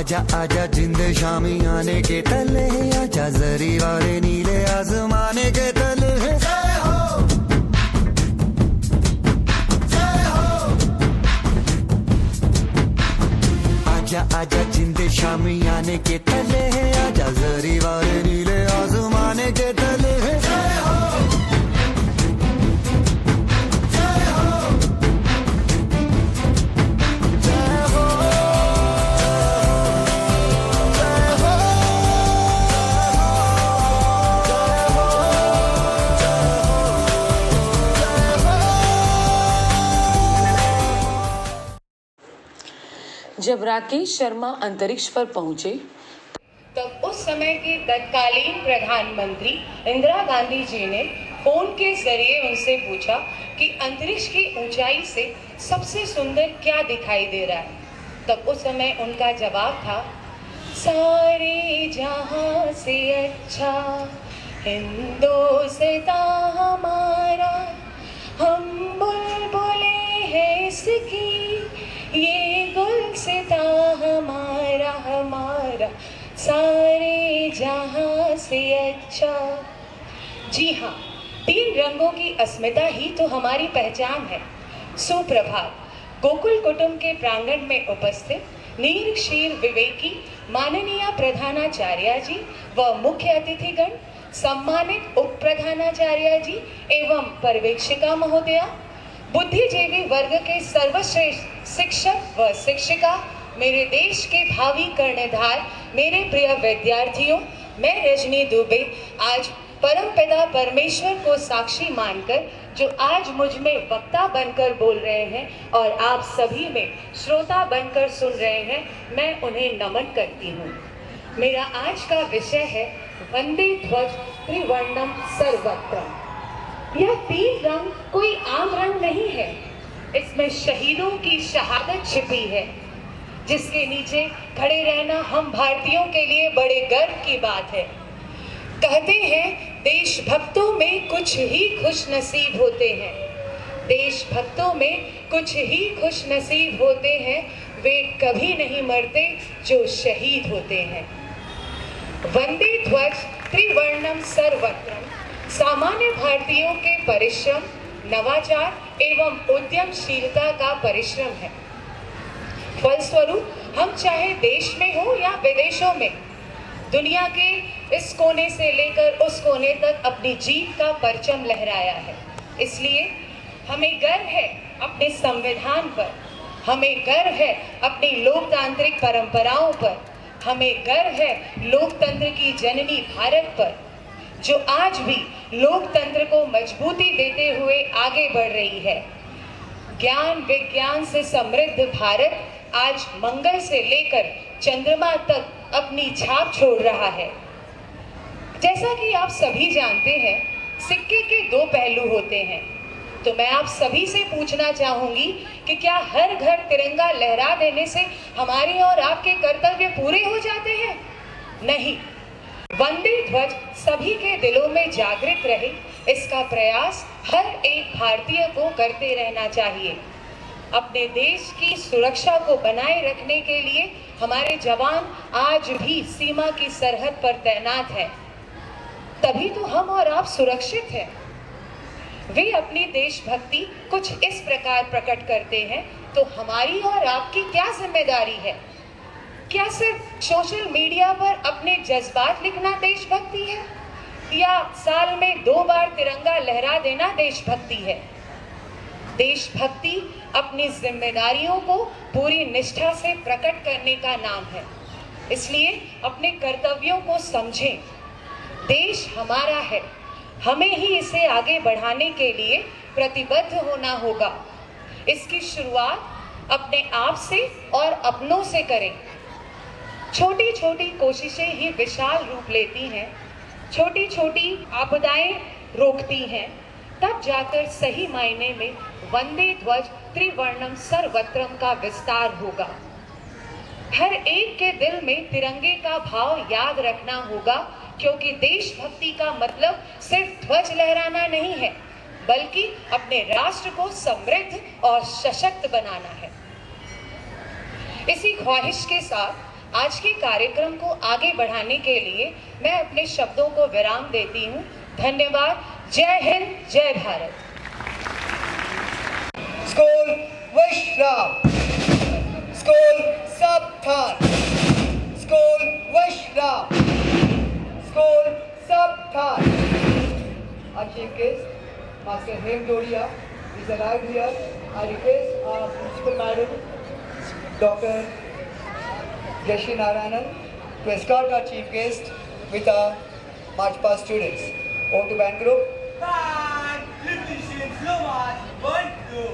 आजा आजा जिंद शामी आने के तले, आजा जरी वाले नीले आसमाने के तले। जय हो, जय हो। आजा आजा जिंद शामी आने के तले, आजा जरी वाले नीले आसमाने के तले। जय हो, जब राकेश शर्मा अंतरिक्ष पर पहुंचे तब उस समय की तत्कालीन प्रधानमंत्री इंदिरा गांधी जी ने फोन के जरिए उनसे पूछा कि अंतरिक्ष की ऊंचाई से सबसे सुंदर क्या दिखाई दे रहा है। तब उस समय उनका जवाब था, सारे जहां से अच्छा हिंदुस्तान हमारा, हम बुलबुले हैं इसकी, ये गुलसिता हमारा हमारा, सारे जहां से अच्छा। जी हाँ, 3 रंगों की अस्मिता ही तो हमारी पहचान है। सुप्रभात। गोकुल कुटुंब के प्रांगण में उपस्थित नीर क्षीर विवेकी माननीय प्रधानाचार्य जी व मुख्य अतिथिगण, सम्मानित उप प्रधानाचार्य जी एवं पर्यवेक्षिका महोदया, बुद्धिजीवी वर्ग के सर्वश्रेष्ठ शिक्षक व शिक्षिका, मेरे देश के भावी कर्णधार, मेरे प्रिय विद्यार्थियों, मैं रजनी दुबे आज परमपिता परमेश्वर को साक्षी मानकर जो आज मुझ में वक्ता बनकर बोल रहे हैं और आप सभी में श्रोता बनकर सुन रहे हैं, मैं उन्हें नमन करती हूँ। मेरा आज का विषय है वंदे ध्वज त्रिवर्णम सर्वत्रम। यह 3 रंग कोई आम रंग नहीं है, इसमें शहीदों की शहादत छिपी है, जिसके नीचे खड़े रहना हम भारतीयों के लिए बड़े गर्व की बात है। कहते हैं देशभक्तों में कुछ ही खुश नसीब होते हैं, देशभक्तों में कुछ ही खुश नसीब होते हैं, वे कभी नहीं मरते जो शहीद होते हैं। वंदे ध्वज त्रिवर्णम सर्वत्रम सामान्य भारतीयों के परिश्रम, नवाचार एवं उद्यमशीलता का परिश्रम है। फलस्वरूप हम चाहे देश में हो या विदेशों में, दुनिया के इस कोने से लेकर उस कोने तक अपनी जीत का परचम लहराया है। इसलिए हमें गर्व है अपने संविधान पर, हमें गर्व है अपनी लोकतांत्रिक परंपराओं पर, हमें गर्व है लोकतंत्र की जननी भारत पर, जो आज भी लोकतंत्र को मजबूती देते हुए आगे बढ़ रही है। ज्ञान विज्ञान से समृद्ध भारत आज मंगल से लेकर चंद्रमा तक अपनी छाप छोड़ रहा है। जैसा कि आप सभी जानते हैं, सिक्के के 2 पहलू होते हैं, तो मैं आप सभी से पूछना चाहूंगी कि क्या हर घर तिरंगा लहरा देने से हमारे और आपके कर्तव्य पूरे हो जाते हैं? नहीं। वंदे ध्वज सभी के दिलों में जागृत रहे, इसका प्रयास हर एक भारतीय को करते रहना चाहिए। अपने देश की सुरक्षा को बनाए रखने के लिए हमारे जवान आज भी सीमा की सरहद पर तैनात हैं, तभी तो हम और आप सुरक्षित हैं। वे अपनी देशभक्ति कुछ इस प्रकार प्रकट करते हैं, तो हमारी और आपकी क्या जिम्मेदारी है? क्या सिर्फ सोशल मीडिया पर अपने जज्बात लिखना देशभक्ति है, या साल में 2 बार तिरंगा लहरा देना देशभक्ति है? देशभक्ति अपनी जिम्मेदारियों को पूरी निष्ठा से प्रकट करने का नाम है। इसलिए अपने कर्तव्यों को समझें। देश हमारा है, हमें ही इसे आगे बढ़ाने के लिए प्रतिबद्ध होना होगा। इसकी शुरुआत अपने आप से और अपनों से करें। छोटी छोटी कोशिशें ही विशाल रूप लेती हैं, छोटी छोटी आपदाएं रोकती हैं, तब जाकर सही मायने में वंदे ध्वज त्रिवर्णम सर्वत्रम का विस्तार होगा। हर एक के दिल में तिरंगे का भाव याद रखना होगा, क्योंकि देशभक्ति का मतलब सिर्फ ध्वज लहराना नहीं है, बल्कि अपने राष्ट्र को समृद्ध और सशक्त बनाना है। इसी ख्वाहिश के साथ आज के कार्यक्रम को आगे बढ़ाने के लिए मैं अपने शब्दों को विराम देती हूँ। धन्यवाद। जय हिंद, जय भारत। स्कूल वैष्णव, स्कूल सबथान, स्कूल वैष्णव, स्कूल सबथान। Our chief guest, Master Hem Dodia, is arrived here. I request our principal madam, Dr. Yashi Narayanan, to escort our chief guest with our March Past students. Over to band group. Band, repetition, slow march, 1, 2.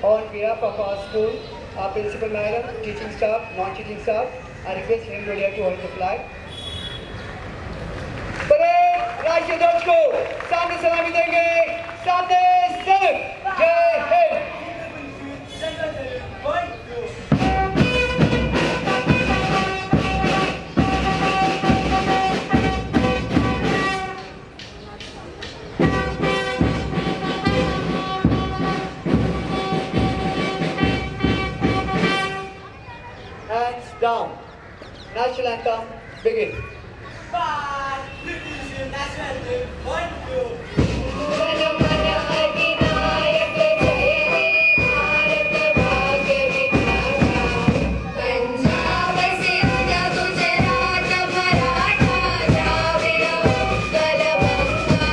On behalf of our school, our principal madam, teaching staff, non-teaching staff, I request Hem Dodia to hold the flag. Parade राष्ट्रीय ध्वज को सामने सलामी देंगे। सामने सलाम। जय Hind. Center salute, 1, 2. Hands down. National anthem, begin. Band, repetition, national anthem, 1, 2. Punjab Sindh Gujarat Maratha Dravida Utkal बंगा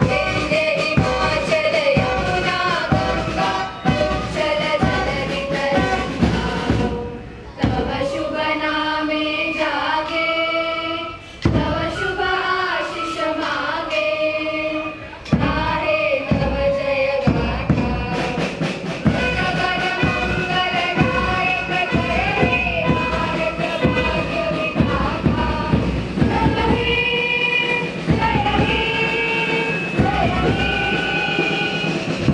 विंध्य हिमाचल यमुना गंगा उच्छल जलधि तरंगा तव शुभ नामे जागे तव शुभ आशीष मांगे गाहे तव जय गाथा जगन मंगलदायक जय हे भारत भाग्य विधाता जय हे जय हे जय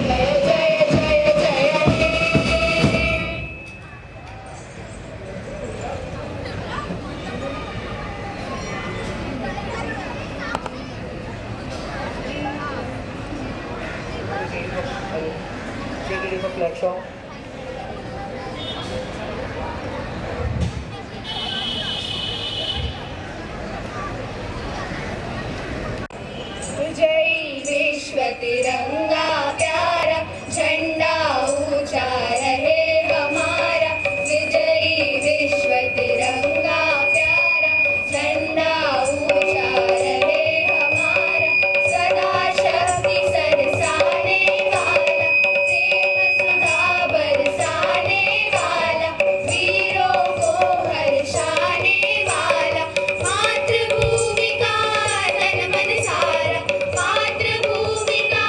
हे जय जय जय हे। Get ready for flag song. जय विश्व तिरंगा प्यारा झंडा ऊंचा रहे हमारा विजयी विश्व तिरंगा प्यारा झंडा ऊंचा रहे हमारा सदा शक्ति सरसाने वाला प्रेम सुधा बरसाने वाला वीरों को हर्षाने वाला मातृभूमि का तन मन सारा मातृभूमि का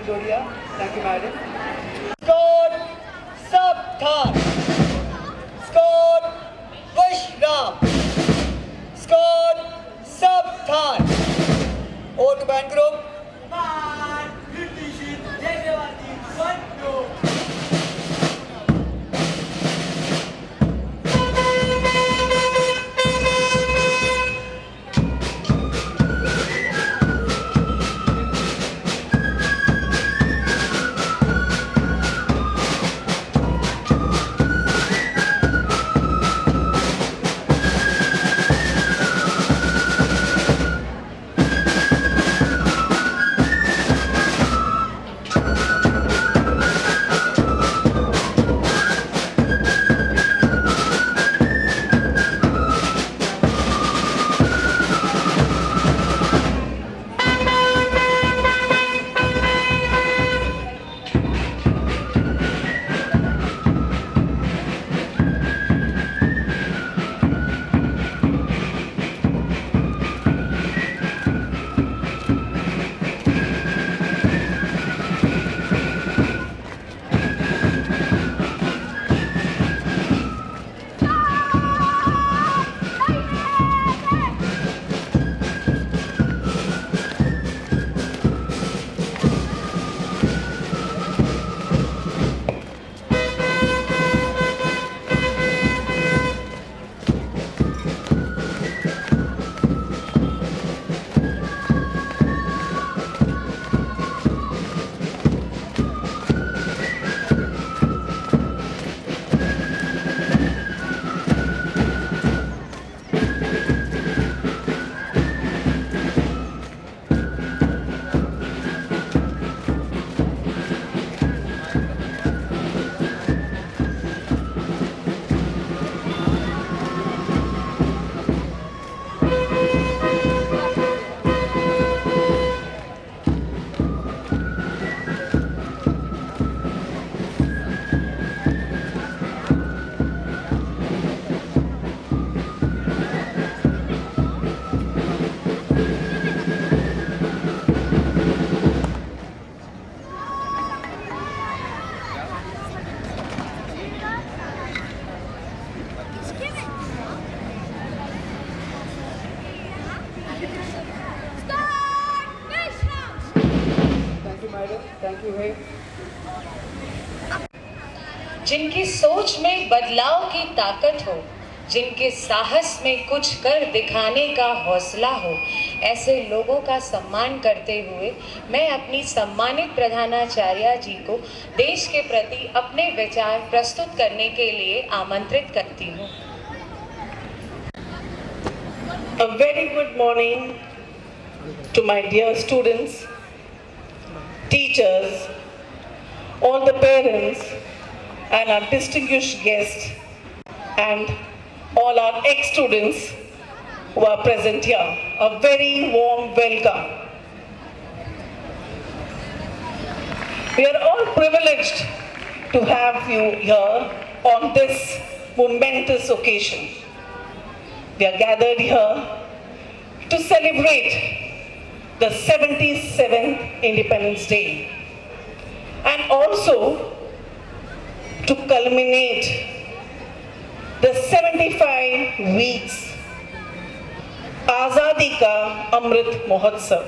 Patodia. Thank you, madam. Scored Sabthan. Scored Vishram. Scored Sabthan. Over to band group. Man, 50 sheet, Jayawati, 1-2. Thank you, madam. Thank you, hey. जिनकी सोच में बदलाव की ताकत हो, जिनके साहस में कुछ कर दिखाने का हौसला हो, ऐसे लोगों का सम्मान करते हुए मैं अपनी सम्मानित प्रधानाचार्य जी को देश के प्रति अपने विचार प्रस्तुत करने के लिए आमंत्रित करती हूँ। A very good morning to my dear students, teachers, all the parents and our distinguished guests and all our ex-students who are present here. A very warm welcome. We are all privileged to have you here on this momentous occasion. We are gathered here to celebrate the 77th Independence Day and also to culminate the 75 weeks Azadi Ka Amrit Mahotsav.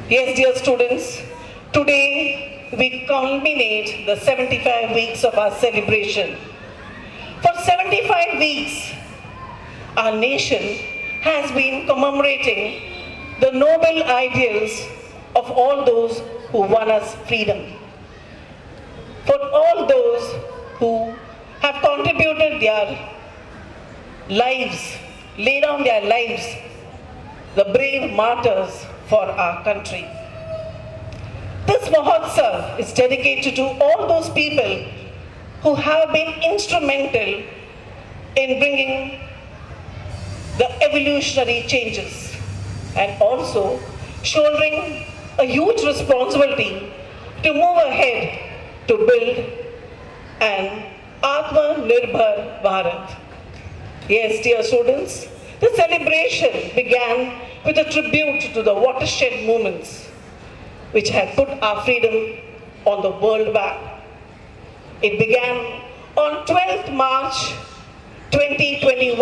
Yes, dear students, today we culminate the 75 weeks of our celebration. For 75 weeks, our nation has been commemorating the noble ideals of all those who won us freedom. For all those who have contributed their lives, laid down their lives, the brave martyrs for our country. This Mahotsav is dedicated to all those people who have been instrumental in bringing the evolutionary changes and also shouldering a huge responsibility to move ahead to build an Atma-Nirbhar Bharat. Yes, dear students, the celebration began with a tribute to the watershed movements, which had put our freedom on the world map. It began on 12th March 2021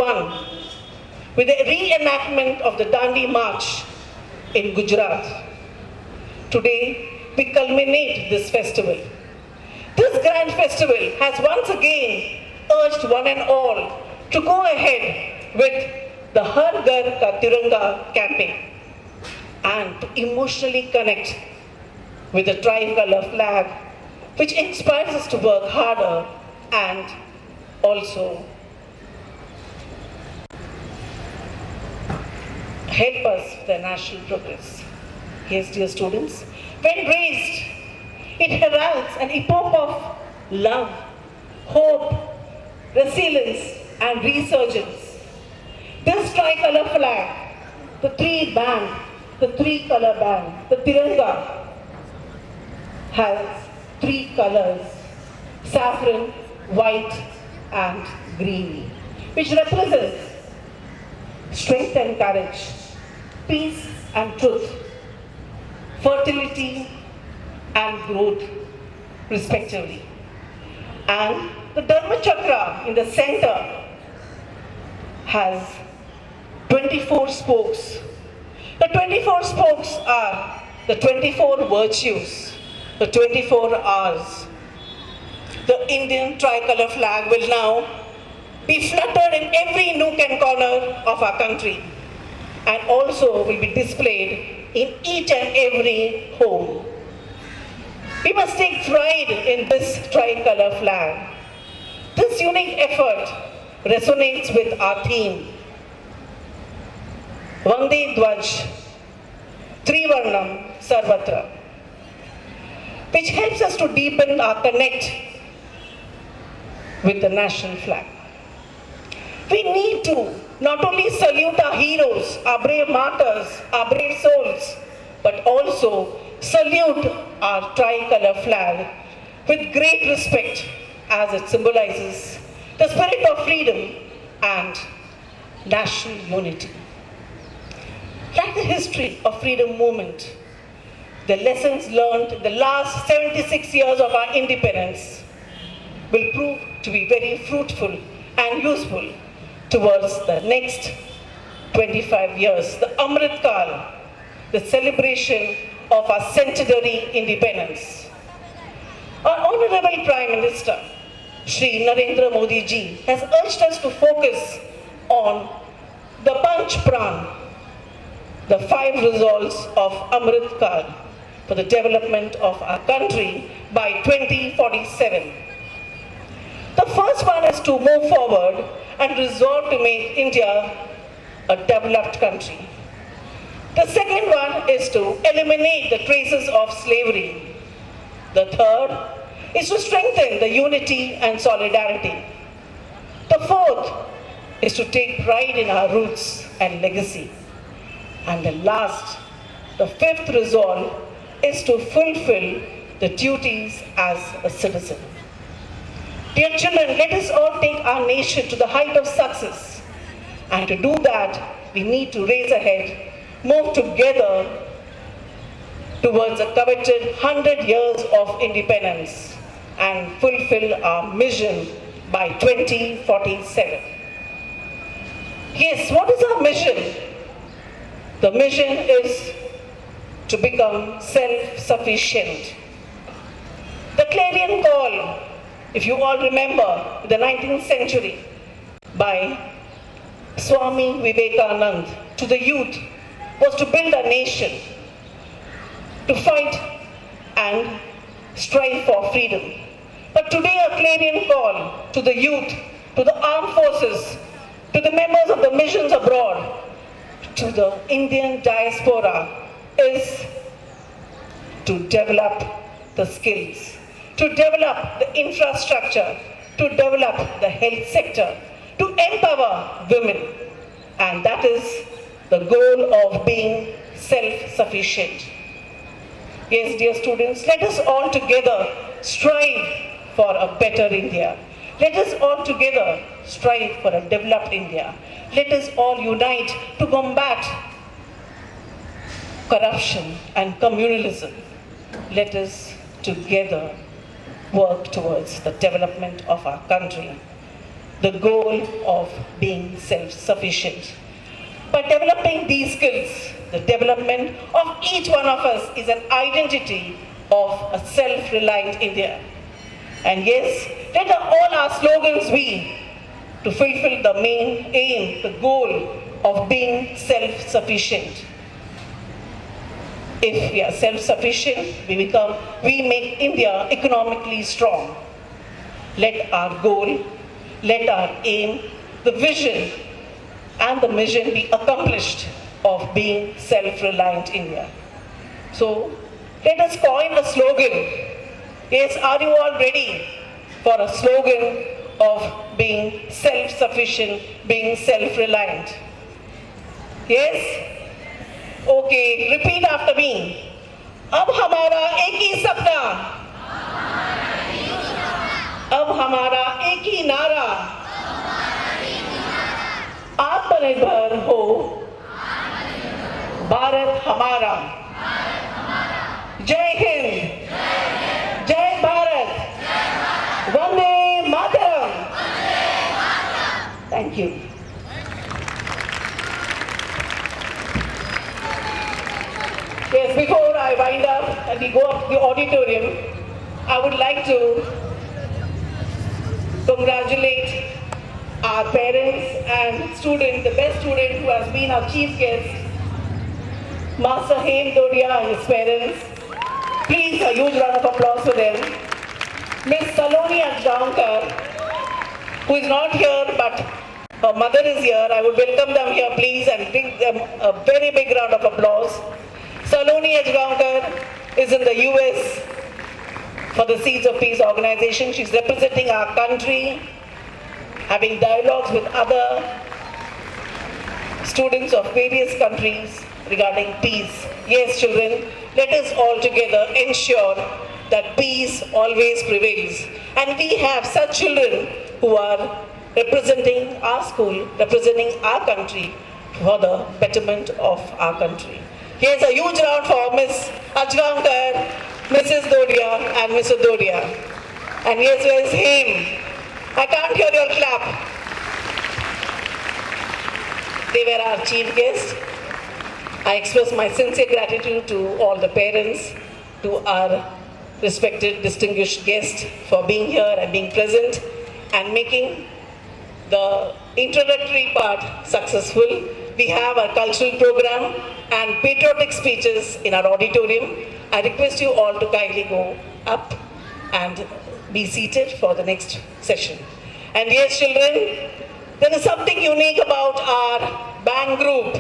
with the reenactment of the Dandi March in Gujarat. Today, we culminate this festival. This grand festival has once again urged one and all to go ahead with the Har Ghar Ka Tiranga campaign and to emotionally connect with the tricolor flag, which inspires us to work harder and also help us with the national progress. Yes, dear students, when raised, it heralds an epoch of love, hope, resilience, and resurgence. This tricolor flag, the three-color band, the Tiranga, has three colors: saffron, white, and green, which represents strength and courage, peace and truth, fertility and growth, respectively. And the Dharma Chakra in the center has 24 spokes. The 24 spokes are the 24 virtues, the 24 hours. The Indian tricolor flag will now be fluttered in every nook and corner of our country and also will be displayed in each and every home. We must take pride in this tricolor flag. This unique effort resonates with our theme, Vande Dvaj, Trivarnam Sarvatra, which helps us to deepen our connect with the national flag. We need to not only salute our heroes, our brave martyrs, our brave souls, but also salute our tricolor flag with great respect as it symbolizes the spirit of freedom and national unity. Like the history of freedom movement, the lessons learned in the last 76 years of our independence will prove to be very fruitful and useful towards the next 25 years, the Amrit Kal, the celebration of our centenary independence. Our Honorable Prime Minister, Shri Narendra Modi ji, has urged us to focus on the Panch Pran, the 5 resolves of Amrit Kal for the development of our country by 2047. The first one is to move forward and resolve to make India a developed country. The second one is to eliminate the traces of slavery. The third is to strengthen the unity and solidarity. The fourth is to take pride in our roots and legacy. And the last, the fifth resolve is to fulfill the duties as a citizen. Dear children, let us all take our nation to the height of success. And to do that, we need to raise ahead, move together towards the coveted 100 years of independence and fulfill our mission by 2047. Yes, what is our mission? The mission is to become self-sufficient. The clarion call, if you all remember, in the 19th century by Swami Vivekananda to the youth was to build a nation, to fight and strive for freedom. But today a clarion call to the youth, to the armed forces, to the members of the missions abroad, to the Indian diaspora is to develop the skills, to develop the infrastructure, to develop the health sector, to empower women. And that is the goal of being self-sufficient. Yes, dear students, let us all together strive for a better India. Let us all together strive for a developed India. Let us all unite to combat corruption and communalism. let us together work towards the development of our country, the goal of being self-sufficient. By developing these skills, the development of each one of us is an identity of a self-reliant India. And yes, let all our slogans be to fulfill the main aim, the goal of being self-sufficient. If we are self-sufficient, we make India economically strong. Let our goal, let our aim, the vision and the mission be accomplished of being self-reliant India. So let us coin a slogan. Yes, are you all ready for a slogan of being self-sufficient, being self-reliant? Yes? Okay, repeat after me. अब हमारा एक ही सपना, अब हमारा एक ही नारा, आत्मनिर्भर हो भारत हमारा। जय हिंद, जय Bharat, Vande Mataram. Thank you. Yes, before I wind up and we go up to the auditorium, I would like to congratulate our parents and students, the best student who has been our chief guest, Master Hem Dodia and his parents. Please, a huge round of applause for them. Miss Saloni Ajgaonkar, who is not here but her mother is here. I would welcome them here, please, and give them a very big round of applause. Saloni Ajgaonkar is in the US for the Seeds of Peace organization. She's representing our country, having dialogues with other students of various countries regarding peace. Yes, children, let us all together ensure that peace always prevails. And we have such children who are representing our school, representing our country for the betterment of our country. Here's a huge round for Miss Ajgaonkar, Mrs. Dodia and Mr. Dodia. And here's where's him. I can't hear your clap. They were our chief guests. I express my sincere gratitude to all the parents, to our respected distinguished guests for being here and being present and making the introductory part successful. We have our cultural program and patriotic speeches in our auditorium. I request you all to kindly go up and be seated for the next session. And yes, children, there is something unique about our band group.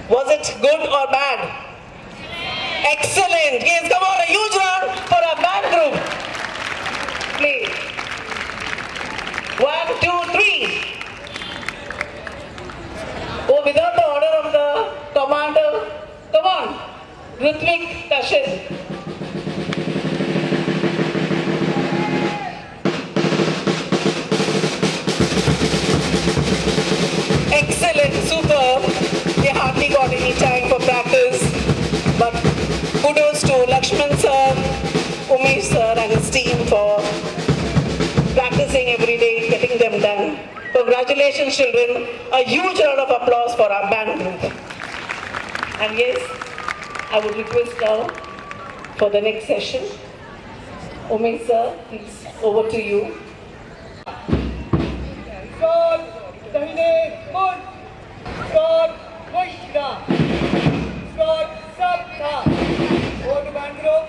Was it good or bad? Excellent. Yes, come on, a huge round for our band group. Please. 1, 2, 3. Oh, without the order of the commander, come on, Ritvik Kashin. Excellent, superb. They hardly got any time for practice, but kudos to Lakshman sir, Umesh sir and his team for practicing every day, getting them done. Congratulations, children. A huge round of applause for our band group. And yes, I would request now for the next session. Umesh sir, please, over to you. God, Dahine, Mun. God, Vaishna. God, Sabta. Over to band group.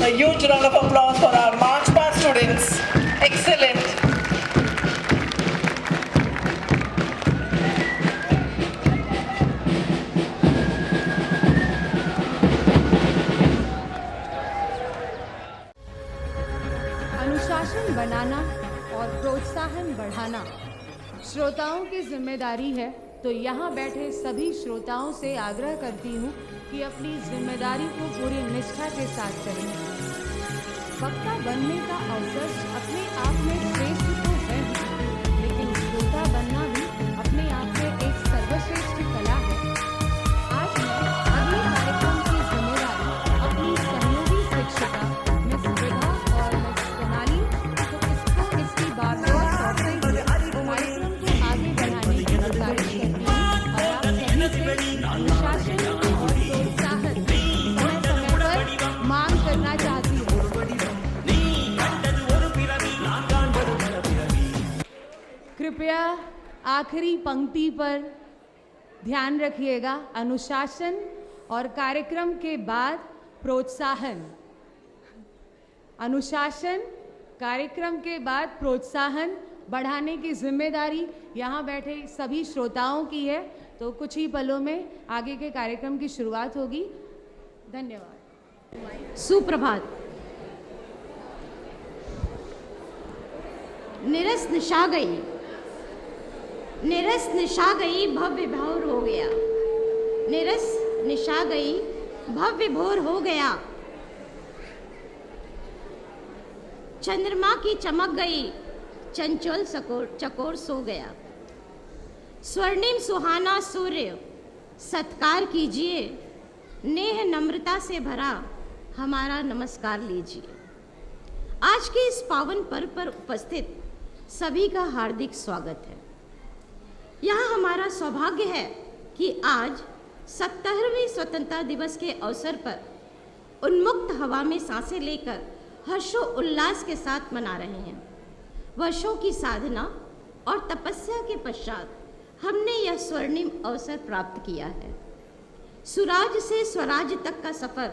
a huge round of applause for our March Past students. Excellent. अनुशासन बनाना और प्रोत्साहन बढ़ाना श्रोताओं की जिम्मेदारी है, तो यहाँ बैठे सभी श्रोताओं से आग्रह करती हूँ कि अपनी जिम्मेदारी को पूरी निष्ठा के साथ करें। वक्ता बनने का अवसर अपने आप में श्रेष्ठ तो है, लेकिन श्रोता बनना भी अपने आप में एक सर्वश्रेष्ठ कला है। आज मैं अगले कार्यक्रम की जिम्मेदारी अपनी सहयोगी शिक्षिका मिस विभा और मिस सोनाली को इसकी बात सौंपते हुए कार्यक्रम को आगे बढ़ाने की गुजारिश करती हूँ और आप सभी से अनुशासन और प्रोत्साहन समय समय पर मांग करना चाहती हूँ। कृपया आखिरी पंक्ति पर ध्यान रखिएगा। अनुशासन और कार्यक्रम के बाद प्रोत्साहन। अनुशासन कार्यक्रम के बाद प्रोत्साहन बढ़ाने की जिम्मेदारी यहाँ बैठे सभी श्रोताओं की है। तो कुछ ही पलों में आगे के कार्यक्रम की शुरुआत होगी। धन्यवाद। सुप्रभात। निरस निशा गई, निरस निशा गई, भव्य भोर हो गया। निरस निशा गई, भव्य भोर हो गया। चंद्रमा की चमक गई, चंचल चकोर सो गया। स्वर्णिम सुहाना सूर्य सत्कार कीजिए, नेह नम्रता से भरा हमारा नमस्कार लीजिए। आज के इस पावन पर्व पर उपस्थित सभी का हार्दिक स्वागत है। यह हमारा सौभाग्य है कि आज 70वें स्वतंत्रता दिवस के अवसर पर उन्मुक्त हवा में सांसें लेकर हर्षो उल्लास के साथ मना रहे हैं। वर्षों की साधना और तपस्या के पश्चात हमने यह स्वर्णिम अवसर प्राप्त किया है। सुराज से स्वराज तक का सफर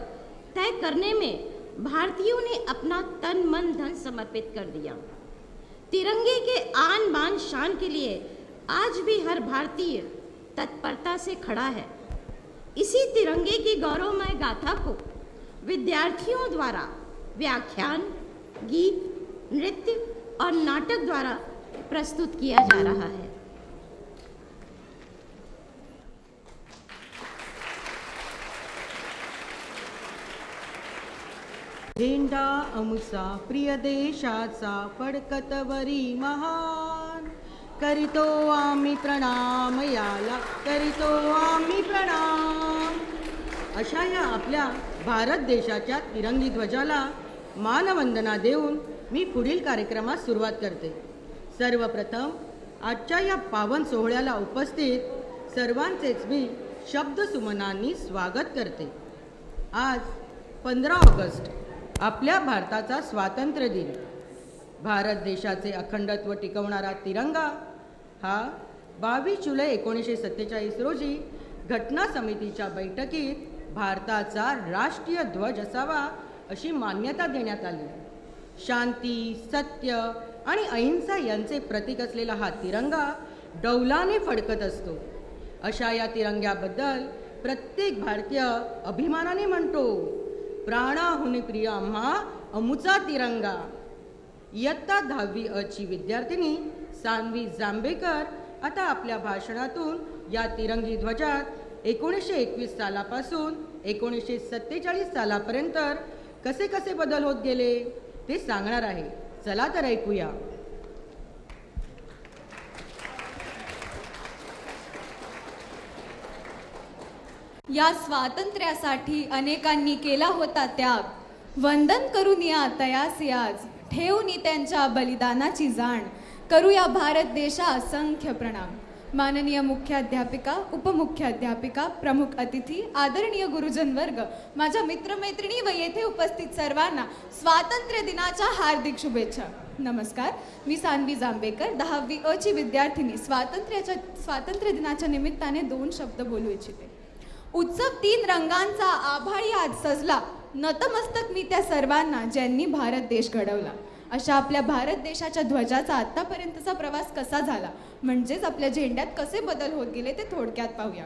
तय करने में भारतीयों ने अपना तन मन धन समर्पित कर दिया। तिरंगे के आन बान शान के लिए आज भी हर भारतीय तत्परता से खड़ा है। इसी तिरंगे की गौरवमय गाथा को विद्यार्थियों द्वारा व्याख्यान, गीत, नृत्य और नाटक द्वारा प्रस्तुत किया जा रहा है। झेंडा आमचा प्रिय देशाचा फडकतवरी महान, करीतो आम्ही प्रणाम याला, करीतो आम्ही प्रणाम। अशा या आपल्या भारत देशाच्या तिरंगी ध्वजाला मानवंदना देऊन मी पुढील कार्यक्रमास सुरुवात करते। सर्वप्रथम आजच्या या पावन सोहळ्याला उपस्थित सर्वांचेच मी शब्दसुमनांनी स्वागत करते। आज 15 ऑगस्ट आपल्या भारताचा स्वातंत्र्य दिन। भारत देशाचे अखंडत्व टिकवणारा तिरंगा हा 22 जुलै 1947 रोजी घटना समितीच्या बैठकीत भारताचा राष्ट्रीय ध्वज असावा अशी मान्यता देण्यात आली। शांती, सत्य आणि अहिंसा यांचे प्रतीक असलेला हा तिरंगा डौलाने फडकत असतो। अशा या तिरंग्याबद्दल प्रत्येक भारतीय अभिमानाने म्हणतो, प्राणाहुनी प्रिय आम्हा अमुचा तिरंगा। इयत्ता 10वी अ ची विद्यार्थिनी सान्वी जांभेकर आता आपल्या भाषणातून या तिरंगी ध्वजात 1921 सालापासून 1947 सालापर्यंत कसे कसे बदल होत गेले ते सांगणार आहे। चला तर ऐकूया। या स्वातंत्र्यासाठी अनेकांनी केला होता त्याग, वंदन करून या तयासी आज, ठेवून त्यांच्या बलिदानाची जाण, करूया भारत देशा असंख्य प्रणाम। माननीय मुख्याध्यापिका, उपमुख्याध्यापिका, प्रमुख अतिथी, आदरणीय गुरुजन वर्ग, माझ्या मित्रमैत्रिणी व येथे उपस्थित सर्वांना स्वातंत्र्य दिनाच्या हार्दिक शुभेच्छा। नमस्कार, मी सान्वी जांभेकर, 10वी अ ची विद्यार्थिनी स्वातंत्र्य दिनाच्या निमित्ताने 2 शब्द बोलू इच्छिते। उत्सव 3 रंगांचा आभाळी आज सजला, नतमस्तक मी त्या सर्वांना ज्यांनी भारत देश घडवला. अशा आपल्या भारत देशाच्या ध्वजाचा आत्तापर्यंतचा प्रवास कसा झाला, म्हणजेच आपल्या झेंड्यात कसे बदल होत गेले ते थोडक्यात पाहूया.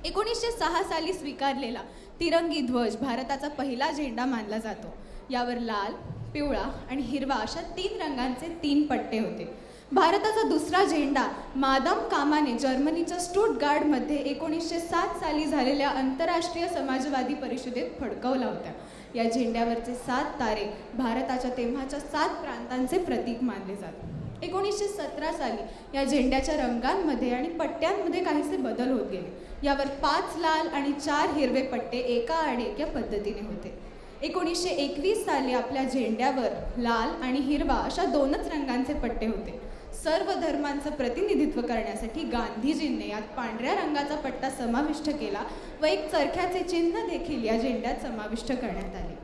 1906 साली स्वीकारलेला तिरंगी ध्वज भारताचा पहिला झेंडा मानला जातो. यावर लाल, पिवळा आणि हिरवा अशा 3 रंगांचे 3 पट्टे होते. भारताचा दुसरा झेंडा मादाम कामाने जर्मनीच्या स्टुटगार्डमध्ये 1907 साली झालेल्या आंतरराष्ट्रीय समाजवादी परिषदेत फडकवला होता. या झेंड्यावरचे 7 तारे भारताच्या तेव्हाच्या 7 प्रांतांचे प्रतीक मानले जातात. 1917 साली या झेंड्याच्या रंगांमध्ये आणि पट्ट्यांमध्ये काहीसे बदल होत गेले. यावर 5 लाल आणि 4 हिरवे पट्टे एका आड एक या पद्धतीने होते. 1921 साली आपल्या झेंड्यावर लाल आणि हिरवा अशा 2च रंगांचे पट्टे होते. सर्व धर्मांचं प्रतिनिधित्व करण्यासाठी गांधीजींनी यात पांढऱ्या रंगाचा पट्टा समाविष्ट केला व एक चरख्याचे चिन्ह देखील या झेंड्यात समाविष्ट करण्यात आले.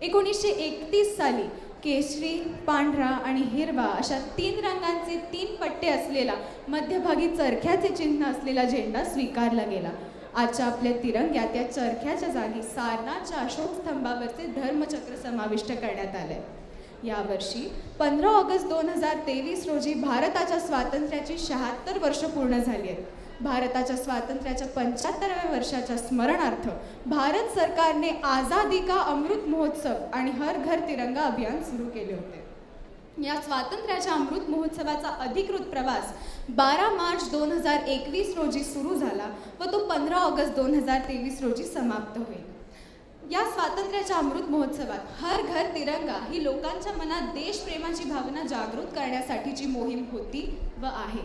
1931 साली केशरी, पांढरा आणि हिरवा अशा 3 रंगांचे 3 पट्टे असलेला मध्यभागी चरख्याचे चिन्ह असलेला झेंडा स्वीकारला गेला. आजच्या आपल्या तिरंग्यात या चरख्याच्या जागी सारनाथच्या अशोक स्तंभावरचे धर्मचक्र समाविष्ट करण्यात आले. यावर्षी 15 ऑगस्ट 2023 रोजी भारताच्या स्वातंत्र्याची 76 वर्ष पूर्ण झाली आहेत. भारताच्या स्वातंत्र्याच्या 75व्या वर्षाच्या स्मरणार्थ भारत सरकारने आझादी का अमृत महोत्सव आणि हर घर तिरंगा अभियान सुरू केले होते. या स्वातंत्र्याच्या अमृत महोत्सवाचा अधिकृत प्रवास 12 मार्च 2021 रोजी सुरू झाला व तो 15 ऑगस्ट 2023 रोजी समाप्त होईल. या स्वातंत्र्याच्या अमृत महोत्सवात हर घर तिरंगा ही लोकांच्या मनात देशप्रेमाची भावना जागृत करण्यासाठीची मोहीम होती व आहे.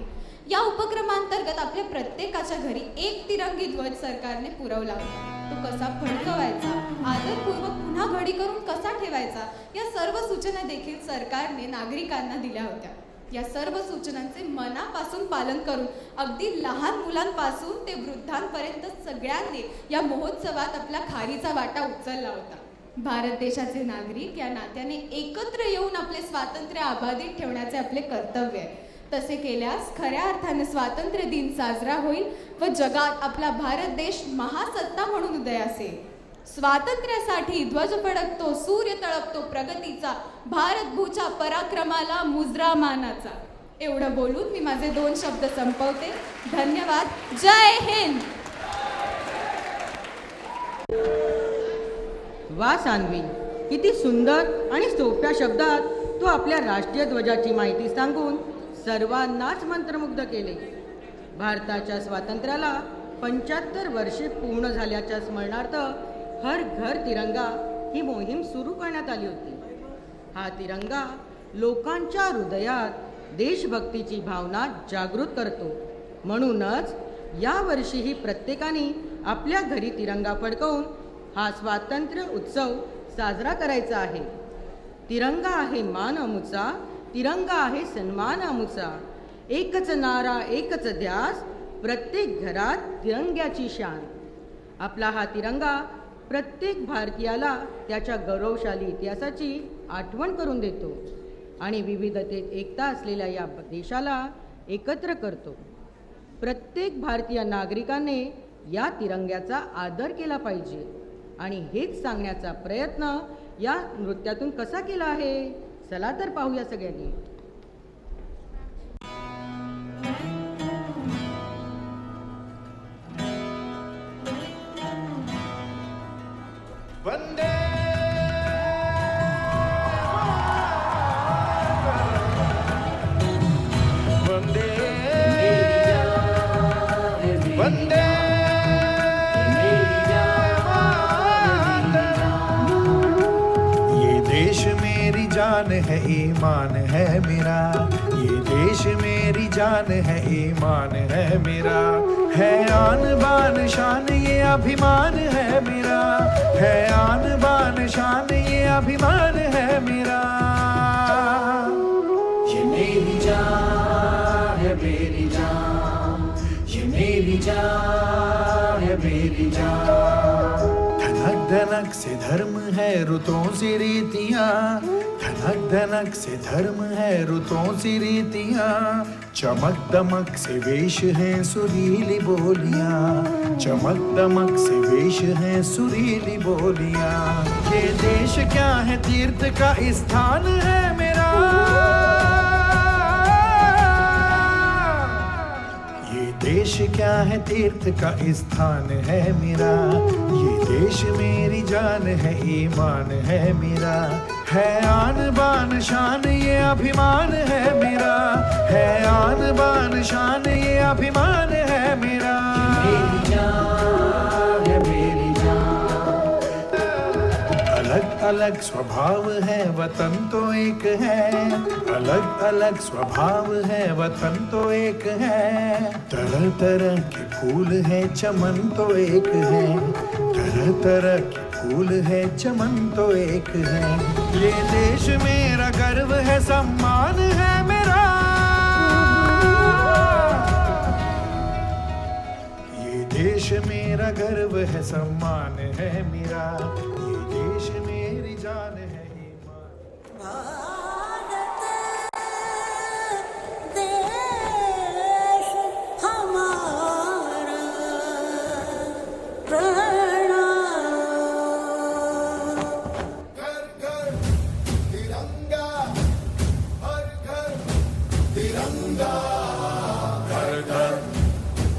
या उपक्रमांतर्गत आपल्या प्रत्येकाच्या घरी एक तिरंगी ध्वज सरकारने पुरवला होता. तो कसा फडकवायचा, आदरपूर्वक पुन्हा घडी करून कसा ठेवायचा या सर्व सूचना देखील सरकारने नागरिकांना दिल्या होत्या. या सर्व सूचनांचे मनापासून पालन करून अगदी लहान मुलांपासून ते वृद्धांपर्यंत सगळ्यांनी या महोत्सवात आपला खारीचा वाटा उचलला होता. भारत देशाचे नागरिक या नात्याने एकत्र येऊन आपले स्वातंत्र्य अबाधित ठेवण्याचे आपले कर्तव्य आहे. तसे केल्यास खऱ्या अर्थाने स्वातंत्र्य दिन साजरा होईल व जगात आपला भारत देश महासत्ता म्हणून उदयास येईल. स्वातंत्र्यासाठी ध्वज फडकतो, सूर्य तळपतो प्रगतीचा, भारत भूच्या पराक्रमाला मुजरा मानाचा. एवढं बोलून मी माझे 2 शब्द संपवते. धन्यवाद. जय हिंद. वा सान्वी, किती सुंदर आणि सोप्या शब्दात तू आपल्या राष्ट्रीय ध्वजाची माहिती सांगून सर्वांनाच मंत्रमुग्ध केले. भारताच्या स्वातंत्र्याला 75 वर्षे पूर्ण झाल्याच्या स्मरणार्थ हर घर तिरंगा ही मोहीम सुरू करण्यात आली होती. हा तिरंगा लोकांच्या हृदयात देशभक्तीची भावना जागृत करतो. म्हणूनच यावर्षीही प्रत्येकाने आपल्या घरी तिरंगा फडकवून हा स्वातंत्र्य उत्सव साजरा करायचा आहे. तिरंगा आहे मान अमुचा, तिरंगा आहे सन्मान अमुचा, एकच नारा एकच ध्यास, प्रत्येक घरात तिरंग्याची शान. आपला हा तिरंगा प्रत्येक भारतीयाला त्याच्या गौरवशाली इतिहासाची आठवण करून देतो आणि विविधतेत एकता असलेल्या या देशाला एकत्र करतो. प्रत्येक भारतीय नागरिकाने या तिरंग्याचा आदर केला पाहिजे आणि हेच सांगण्याचा प्रयत्न या नृत्यातून कसा केला आहे. चला तर पाहूया सगळ्यांनी. वंदे वंदे वंदे ये देश मेरी जान है, ईमान है मेरा. ये देश मेरी जान है, ईमान है मेरा. है आन बान शान ये अभिमान है मेरा. है आन बान शान ये अभिमान है मेरा. ये मेरी जान है, मेरी जान. ये मेरी जान है, मेरी जान. धनक धनक से धर्म है रुतों सी रीतियां, धनक धनक से धर्म है रुतों सी रीतियां, चमक दमक से वेश है सुरीली बोलियां, चमक दमक से वेश है सुरीली बोलियां। ये देश क्या है तीर्थ का स्थान है मेरा, ये देश क्या है तीर्थ का स्थान है मेरा, ये देश मेरी जान है ईमान है मेरा, है आन बान शान ये अभिमान है मेरा, है आन बान शान ये अभिमान है मेरा। मेरी जान है मेरी जान, अलग अलग स्वभाव है वतन तो एक है, अलग अलग स्वभाव है वतन तो एक है, तरह तरह के फूल है चमन तो एक है, तरह तरह के फूल है चमन तो एक है। ये देश मेरा गर्व है सम्मान है मेरा, ये देश मेरा गर्व है सम्मान है मेरा, ये देश मेरी जान है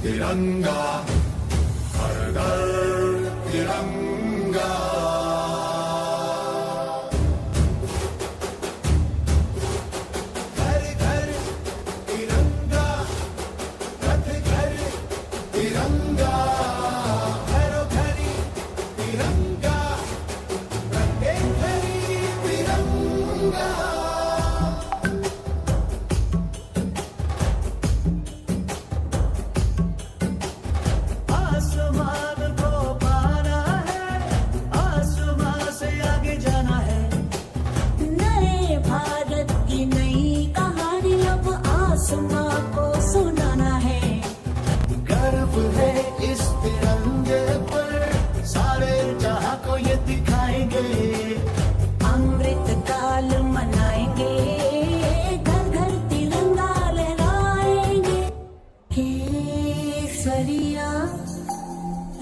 तिरंगा, हर घर तिरंगा। घर घर तिरंगा, रथ घर तिरंगा, घरों घरी तिरंगा, प्रत्येक घरी तिरंगा।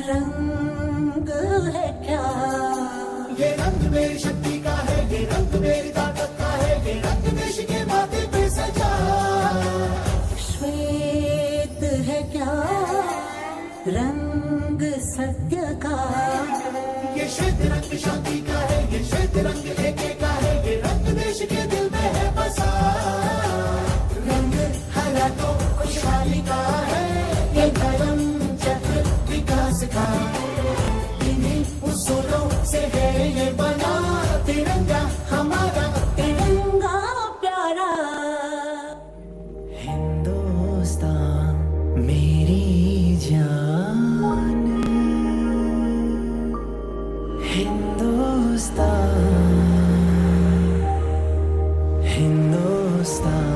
रंग है क्या, ये रंग मेरी शक्ति का है, ये रंग मेरी ताकत का है, ये रंग देश के माथे पे सजा। श्वेत है क्या रंग सत्य का, ये श्वेत रंग शांति का है, ये श्वेत रंग एके का है, ये रंग देश के दिल में है बसा। रंग हरा तो खुशहाली का है, ये धर्म चक्र विकास का, इन्हीं उसूलों से है ये बना तिरंगा हमारा, तिरंगा प्यारा। हिंदुस्तान मेरी जान, हिंदुस्तान, हिंदुस्तान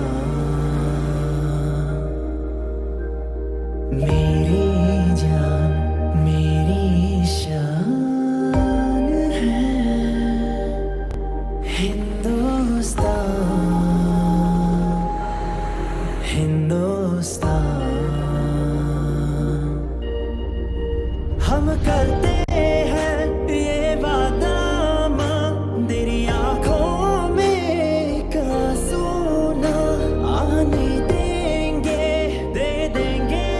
मेरी जान मेरी शान है, हिंदुस्तान, हिंदुस्तान। हम करते हैं ये वादा मां, तेरी आंखों में का सोना आने देंगे, दे देंगे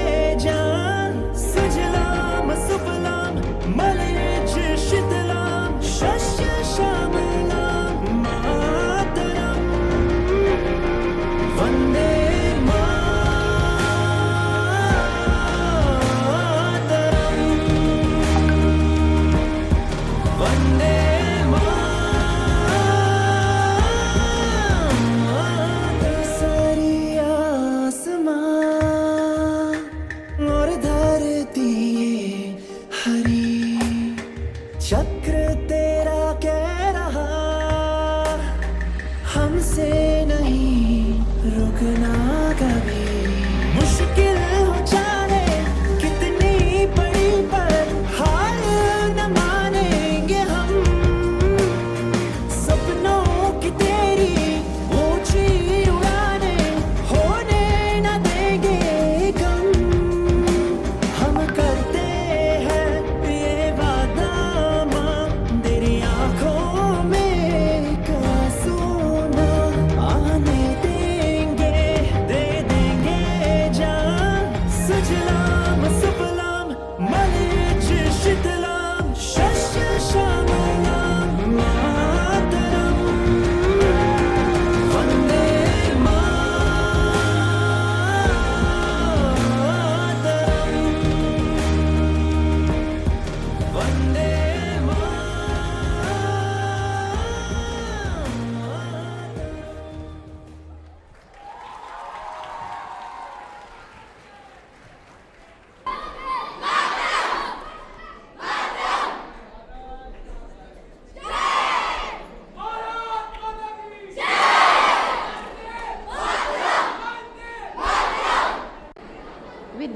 जान। सुजलाम सुफलाम मलयज शीतलाम, शस्य श्यामलाम मातरम, वंदे चक्र तेरा कह रहा हमसे नहीं रुकना कभी, मुश्किल हो चाहे कितनी बड़ी पर हार न मानेंगे।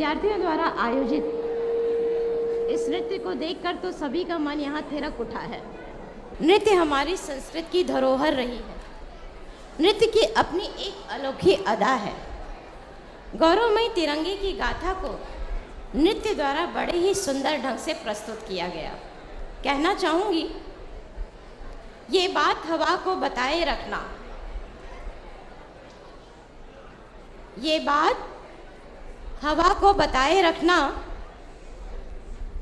विद्यार्थियों द्वारा आयोजित इस नृत्य को देखकर तो सभी का मन यहाँ थिरक उठा है। नृत्य हमारी संस्कृति की धरोहर रही है। नृत्य की अपनी एक अनोखी अदा है। गौरवमयी तिरंगे की गाथा को नृत्य द्वारा बड़े ही सुंदर ढंग से प्रस्तुत किया गया। कहना चाहूँगी, ये बात हवा को बताए रखना, ये बात हवा को बताए रखना,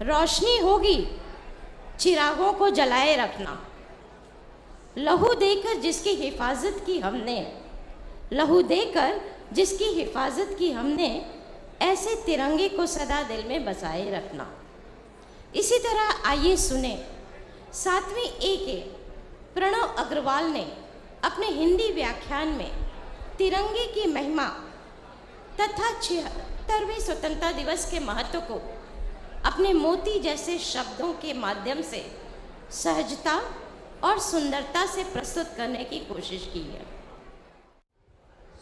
रोशनी होगी चिरागों को जलाए रखना। लहू देकर जिसकी हिफाजत की हमने, लहू देकर जिसकी हिफाजत की हमने, ऐसे तिरंगे को सदा दिल में बसाए रखना। इसी तरह आइए सुने 7वीं ए के प्रणव अग्रवाल ने अपने हिंदी व्याख्यान में तिरंगे की महिमा तथा 76वें स्वतंत्रता दिवस के महत्व को अपने मोती जैसे शब्दों के माध्यम से सहजता और सुंदरता से प्रस्तुत करने की कोशिश की है।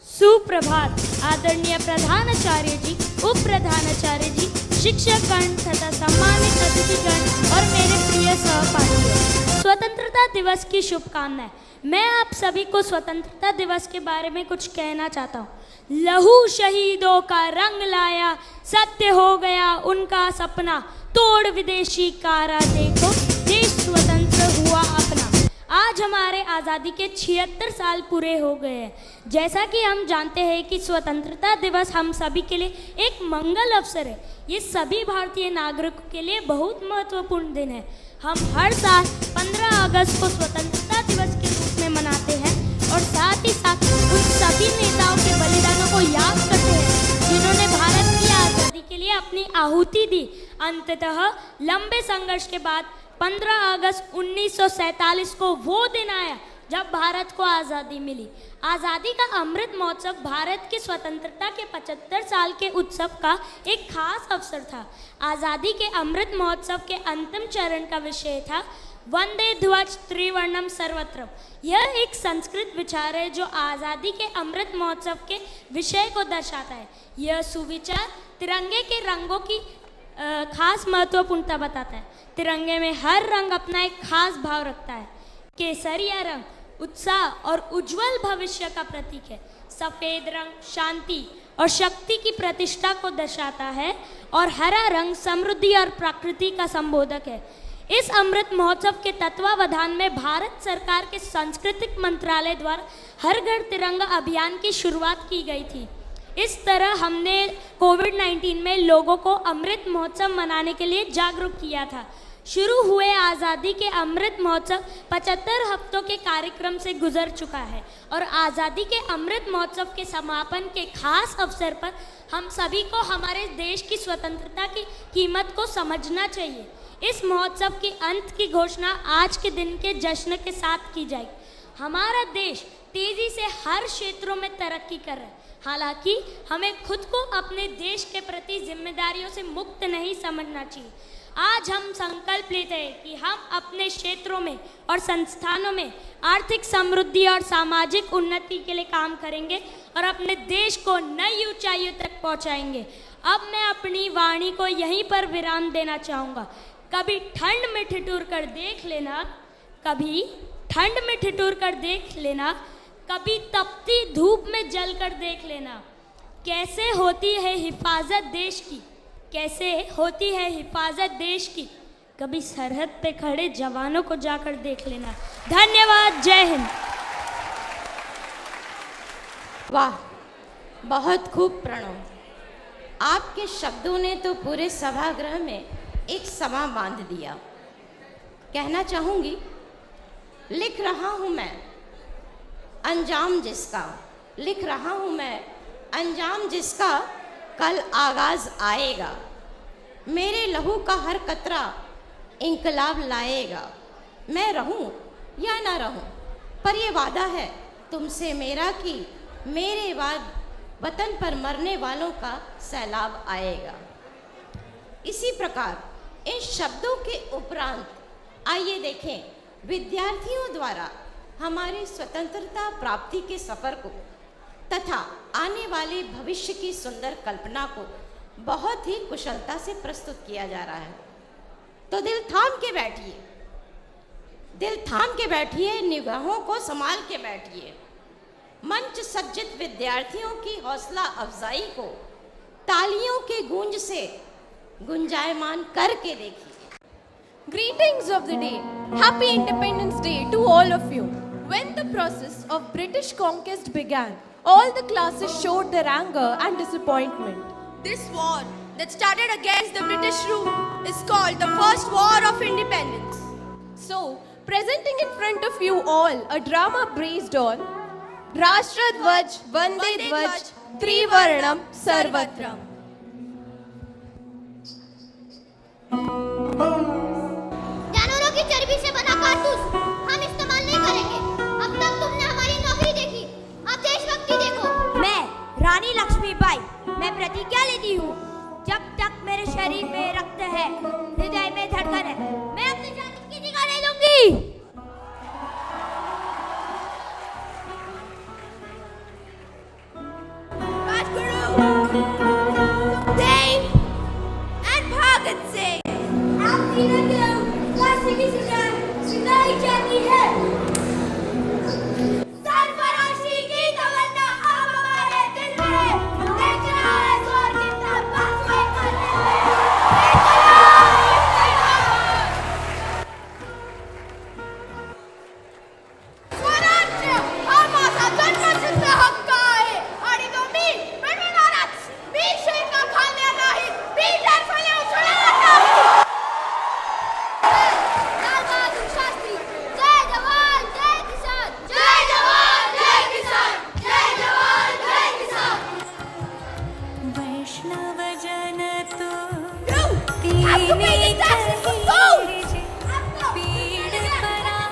सुप्रभात आदरणीय प्रधानाचार्य जी, उप प्रधानाचार्य जी, शिक्षकगण तथा सम्मानित अतिथिगण और मेरे प्रिय सहपाठियों, स्वतंत्रता दिवस की शुभकामनाएं। मैं आप सभी को स्वतंत्रता दिवस के बारे में कुछ कहना चाहता हूँ। लहू शहीदों का रंग लाया, सत्य हो गया उनका सपना, तोड़ विदेशी कारा देखो, देश स्वतंत्र हुआ अपना। आज हमारे आज़ादी के 76 साल पूरे हो गए हैं। जैसा कि हम जानते हैं कि स्वतंत्रता दिवस हम सभी के लिए एक मंगल अवसर है। ये सभी भारतीय नागरिकों के लिए बहुत महत्वपूर्ण दिन है। हम हर साल 15 अगस्त को स्वतंत्रता दिवस के रूप में मनाते हैं और साथ ही साथ उन सभी नेताओं के बलिदानों को याद करते हैं जिन्होंने भारत की आज़ादी के लिए अपनी आहुति दी। अंततः लंबे संघर्ष के बाद 15 अगस्त 1947 को वो दिन आया जब भारत को आज़ादी मिली। आज़ादी का अमृत महोत्सव भारत की स्वतंत्रता के 75 साल के उत्सव का एक खास अवसर था। आज़ादी के अमृत महोत्सव के अंतिम चरण का विषय था वंदे ध्वज त्रिवर्णम सर्वत्र। यह एक संस्कृत विचार है जो आज़ादी के अमृत महोत्सव के विषय को दर्शाता है। यह सुविचार तिरंगे के रंगों की खास महत्वपूर्णता बताता है। तिरंगे में हर रंग अपना एक खास भाव रखता है। केसरिया रंग उत्साह और उज्जवल भविष्य का प्रतीक है। सफ़ेद रंग शांति और शक्ति की प्रतिष्ठा को दर्शाता है और हरा रंग समृद्धि और प्रकृति का संबोधक है। इस अमृत महोत्सव के तत्वावधान में भारत सरकार के सांस्कृतिक मंत्रालय द्वारा हर घर तिरंगा अभियान की शुरुआत की गई थी। इस तरह हमने कोविड-19 में लोगों को अमृत महोत्सव मनाने के लिए जागरूक किया था। शुरू हुए आज़ादी के अमृत महोत्सव 75 हफ्तों के कार्यक्रम से गुजर चुका है और आज़ादी के अमृत महोत्सव के समापन के खास अवसर पर हम सभी को हमारे देश की स्वतंत्रता की कीमत को समझना चाहिए। इस महोत्सव के अंत की घोषणा आज के दिन के जश्न के साथ की जाएगी। हमारा देश तेजी से हर क्षेत्रों में तरक्की कर रहा है। हालांकि हमें खुद को अपने देश के प्रति जिम्मेदारियों से मुक्त नहीं समझना चाहिए। आज हम संकल्प लेते हैं कि हम अपने क्षेत्रों में और संस्थानों में आर्थिक समृद्धि और सामाजिक उन्नति के लिए काम करेंगे और अपने देश को नई ऊंचाइयों तक पहुंचाएंगे। अब मैं अपनी वाणी को यहीं पर विराम देना चाहूँगा। कभी ठंड में ठिठुर कर देख लेना, कभी ठंड में ठिठुर कर देख लेना, कभी तपती धूप में जल कर देख लेना। कैसे होती है हिफाजत देश की, कैसे होती है हिफाजत देश की, कभी सरहद पे खड़े जवानों को जाकर देख लेना। धन्यवाद। जय हिंद। वाह, बहुत खूब प्रणव। आपके शब्दों ने तो पूरे सभागृह में एक समा बांध दिया। कहना चाहूँगी, लिख रहा हूँ मैं अंजाम जिसका, लिख रहा हूँ मैं अंजाम जिसका कल आगाज आएगा। मेरे लहू का हर कतरा इंकलाब लाएगा। मैं रहूं या ना रहूं, पर ये वादा है तुमसे मेरा कि मेरे बाद वतन पर मरने वालों का सैलाब आएगा। इसी प्रकार इन शब्दों के उपरांत आइए देखें विद्यार्थियों द्वारा हमारी स्वतंत्रता प्राप्ति के सफ़र को तथा आने वाले भविष्य की सुंदर कल्पना को बहुत ही कुशलता से प्रस्तुत किया जा रहा है। तो दिल थाम के बैठिए, दिल थाम के बैठिए, निगाहों को संभाल के बैठिए। मंच सज्जित विद्यार्थियों की हौसला अफजाई को तालियों के गूंज से गुंजायमान करके देखिए। Greetings of the day. Happy Independence Day to all of you. When the process of British conquest began, all the classes showed their anger and disappointment. This war that started against the British rule is called the First War of Independence. So, presenting in front of you all a drama based on Rashtra Dvaj, Vande Dvaj, Trivarnam Sarvatram. जानवरों की चर्बी से बना कारतूस हम इस्तेमाल नहीं करेंगे। अब तक तुमने हमारी नौकरी देखी, अब देशभक्ति देखो। मैं रानी लक्ष्मीबाई, मैं प्रतिज्ञा लेती हूँ, जब तक मेरे शरीर में रक्त है, हृदय में धड़कन है, मैं अपनी जान किसी का नहीं लूंगी। Sukhdev and Bhagat Singh. आप तीनों को फांसी की सजा सुनाई जाती है। सरफराशी की तमन्ना अब हमारे दिल में है। देख रहा है स्वर्ग कितना पास है करने में। स्वराज्य हा माझा जन्मसिद्ध हक्क आहे आणि तो मी मिळवणारच. मी शेंगा खाल्ल्या नाही, मी जायफळे उचलणार नाही. लाल बहादुर शास्त्री, जय जवान जय किसान, जय जवान जय किसान, जय जवान जय किसान। वैष्णव जन तो आपको मेरी जान पीड़ पराई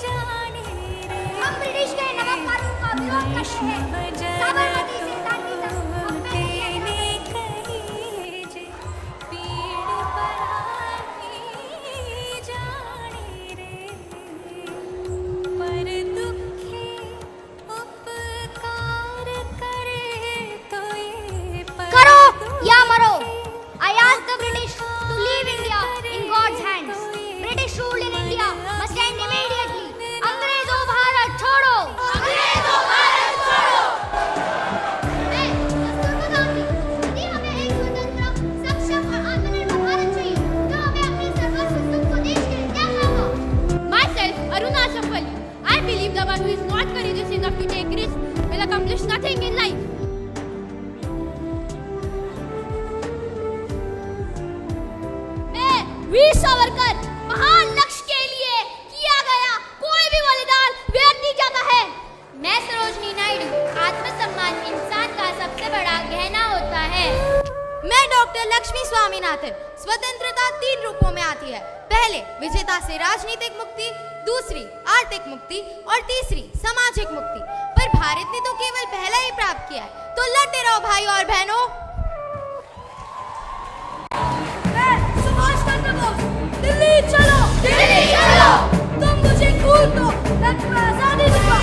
जाने रे। हम ब्रिटिश के नमक कानून का विरोध करते हैं। साबरमती से दांडी तक हम तेने कही जे पीड़ पराई जाने रे। पर दुखे उपकार करे तो ये करो या मरो। I ask the British to leave India in God's hands. British rule in India must end immediately. अंग्रेजों भारत छोड़ो, अंग्रेजों भारत छोड़ो। मैं कस्तूरबा गांधी, यदि हमें एक स्वतंत्र, सक्षम और आत्मनिर्भर भारत चाहिए, तो हमें अपने सर्वस्व सुख को देश के लिए त्यागना होगा। Myself, Aruna Shafali. I believe the one who is not courageous enough to take risks will accomplish nothing in life. मैं वीर सावरकर, महान लक्ष्य के लिए किया गया कोई भी बलिदान व्यर्थ नहीं जाता है। मैं सरोजनी नायडू, आत्मसम्मान इंसान का सबसे बड़ा गहना होता है। मैं डॉक्टर लक्ष्मी स्वामीनाथन। स्वतंत्रता 3 रूपों में आती है। पहले विजेता से राजनीतिक मुक्ति, दूसरी आर्थिक मुक्ति और तीसरी सामाजिक मुक्ति। पर भारत ने तो केवल पहला ही प्राप्त किया है। तो लड़ते रहो भाई और बहनों। मैं सुभाष चंद्र बोस, दिल्ली चलो, दिल्ली चलो। तुम मुझे खून दो, मैं तुम्हें आजादी दूंगा।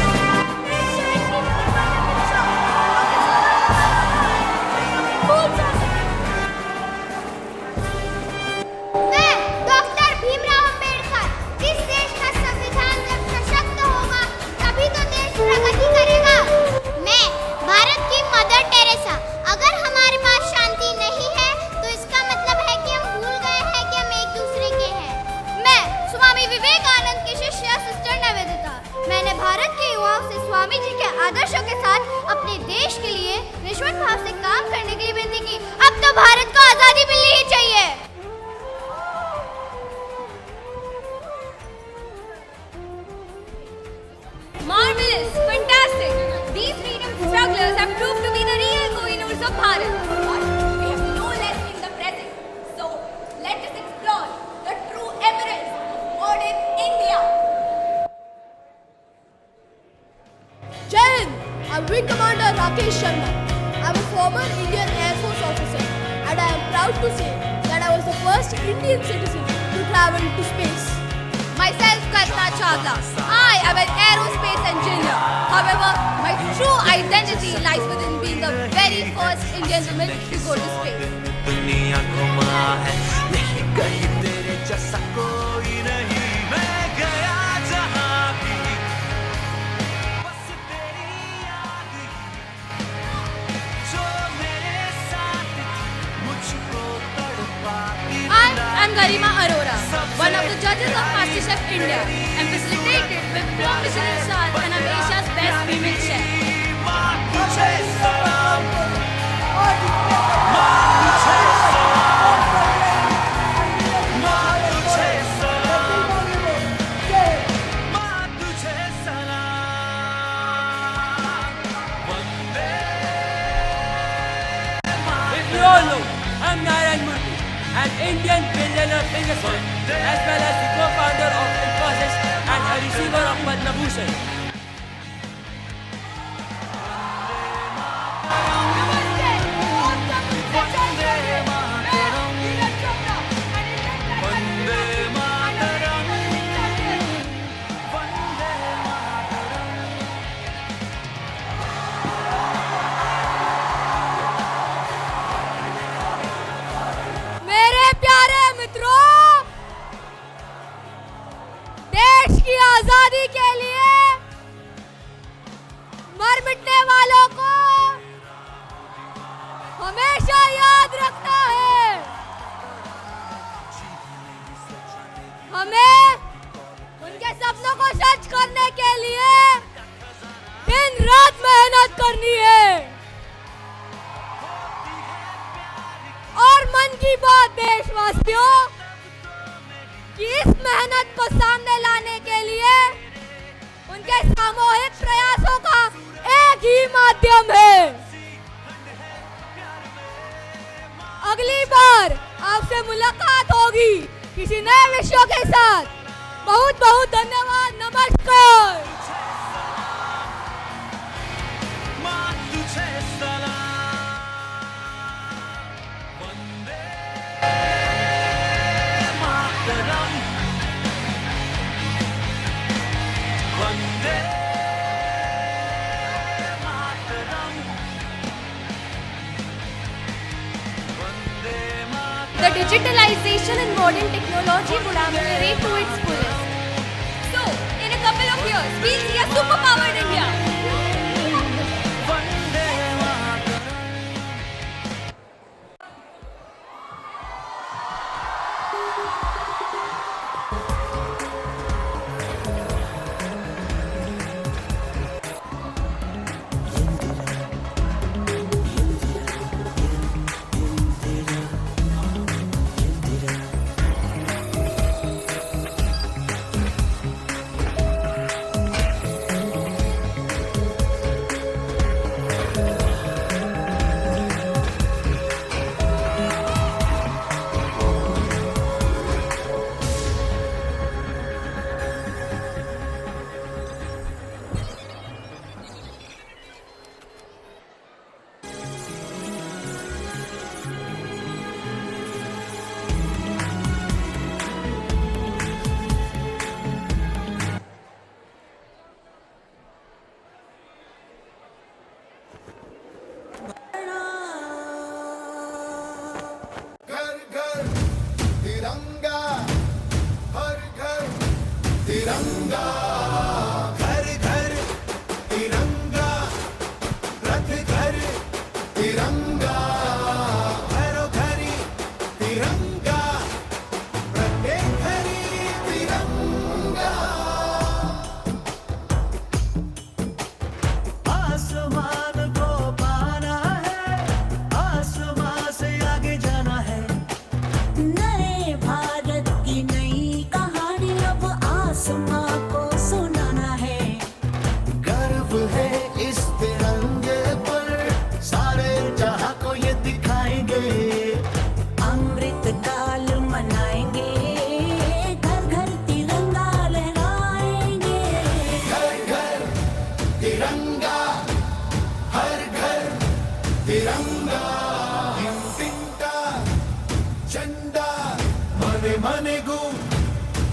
एक शहीद की तरफ मैंने पूछा, खून से मैं डॉक्टर भीमराव अंबेडकर। इस देश का संविधान जब सशक्त होगा तभी तो देश प्रगति करेगा। मैं भारत की मदर टेरेसा। अगर हमारे पास शांति नहीं है तो इसका मतलब है कि हम भूल गए हैं कि हम एक दूसरे के हैं। मैं स्वामी विवेकानंद की शिष्या सिस्टर निवेदिता। मैंने भारत के युवाओं से स्वामी जी के आदर्शों के साथ अपने देश के लिए निस्वार्थ भाव से काम करने के लिए विनती की। अब तो भारत को आजादी मिलनी ही चाहिए। Marvelous, fantastic. These freedom strugglers have proved to be the real Kohinoors of Bharat. But we have no less in the present. So let us explore the true emeralds of modern India. Jai Hind. I'm Wing Commander Rakesh Sharma. I'm a former Indian Air Force officer, and I am proud to say that I was the first Indian citizen to travel to space. Myself, Kalpana Chawla. I am an aerospace engineer. However, my true identity lies within being the very first Indian woman to go to space. दुनिया घुमा है यही कहीं तेरे जैसा कोई नहीं मैं गया जहां भी बस तेरी याद ही जो मेरे साथ थी मुझको तड़पाती I am Garima Arora, one of the judges of MasterChef India, and facilitated with 4 Michelin stars and I'm Asia's best female chef. माँ तुझे सलाम माँ तुझे I'm Narayan Murthy, an Indian billionaire businessman, as well as the co-founder of Infosys and a receiver of Padma Bhushan. देश की आजादी के लिए मर मिटने वालों को हमेशा याद रखना है। हमें उनके सपनों को सच करने के लिए दिन रात मेहनत करनी है। और मन की बात देशवासियों कि इस मेहनत को सामने लाने के लिए उनके सामूहिक प्रयासों का एक ही माध्यम है। अगली बार आपसे मुलाकात होगी किसी नए विषयों के साथ। बहुत बहुत धन्यवाद। नमस्कार। The digitalization and modern technology would accelerate to its fullest. So, in a couple of years, we'll see a superpowered India.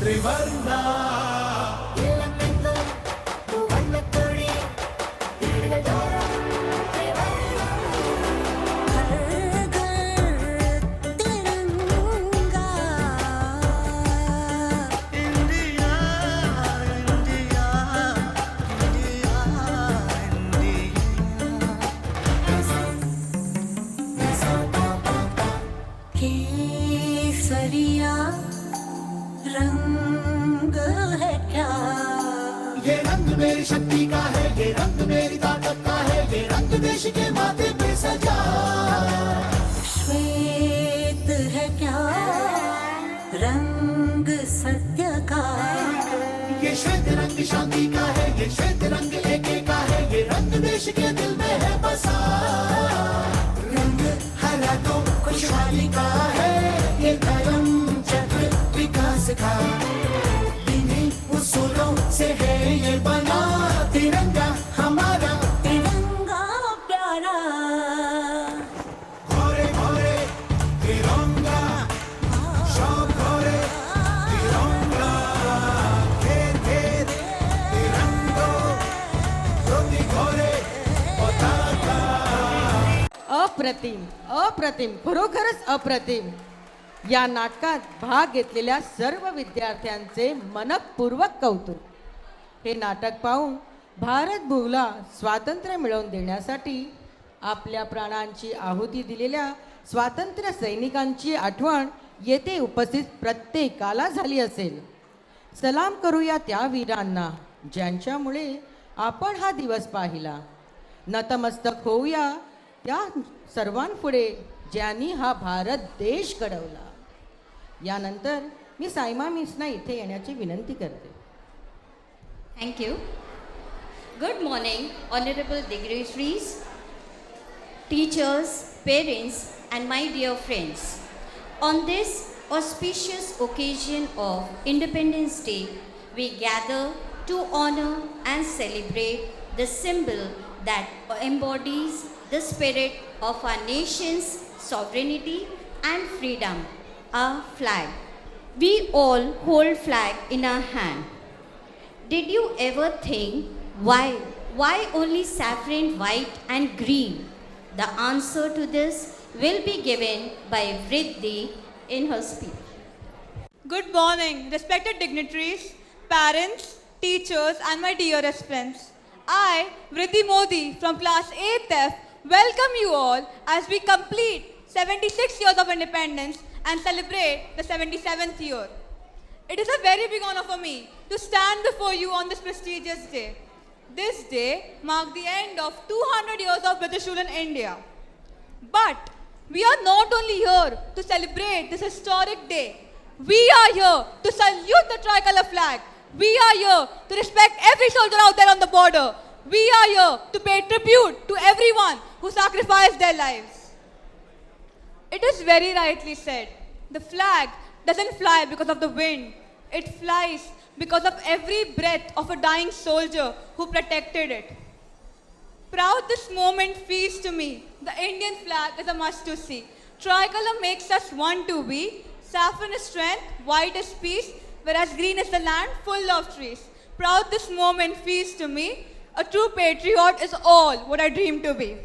त्रिवर्णा ये रंग मेरी शक्ति का है, ये रंग मेरी ताकत का है, ये रंग देश के माथे पे सजा। श्वेत है क्या रंग सत्य का, ये श्वेत रंग शांति का है, ये श्वेत रंग एके का है, ये रंग देश के दिल में है बसा। रंग हरा तो खुशहाली का है, ये धर्म चक्र विकास का, इन्हीं उसूलों से है ये बना तिरंगा हमारा, तिरंगा प्यारा। घोरे घोरे तिरंगा, शौक घोरे तिरंगा, घेर घेर तिरंगो, ज्योति घोरे पताका। अप्रतिम अप्रतिम, खरोखरच अप्रतिम. या नाटकात भाग घेतलेल्या सर्व विद्यार्थ्यांचे मनपूर्वक कौतुक. हे नाटक पाहून भारत भूला स्वातंत्र्य मिळवून देण्यासाठी आपल्या प्राणांची आहुती दिलेल्या स्वातंत्र्य सैनिकांची आठवण येथे उपस्थित प्रत्येकाला झाली असेल. सलाम करूया त्या वीरांना ज्यांच्यामुळे आपण हा दिवस पाहिला. नतमस्तक होऊया त्या सर्वांपुढे ज्यांनी हा भारत देश घडवला. यानंतर मी सायमा मिसना इथे येण्याची विनंती करते. Thank you. Good morning, honorable dignitaries, teachers, parents, and my dear friends. On this auspicious occasion of Independence Day, we gather to honor and celebrate the symbol that embodies the spirit of our nation's sovereignty and freedom, our flag. We all hold flag in our hand. Did you ever think why only saffron, white and green? The answer to this will be given by Vriddhi in her speech. Good morning, respected dignitaries, parents, teachers and my dearest friends. I, Vriddhi Modi from class 8th F, welcome you all as we complete 76 years of independence and celebrate the 77th year. It is a very big honor for me to stand before you on this prestigious day. This day marked the end of 200 years of British rule in India. But we are not only here to celebrate this historic day. We are here to salute the tricolor flag. We are here to respect every soldier out there on the border. We are here to pay tribute to everyone who sacrificed their lives. It is very rightly said, the flag doesn't fly because of the wind. It flies because of every breath of a dying soldier who protected it. Proud this moment feels to me. The Indian flag is a must to see. Tricolor makes us one to be. Saffron is strength, white is peace, whereas green is the land full of trees. Proud this moment feels to me. A true patriot is all what I dream to be.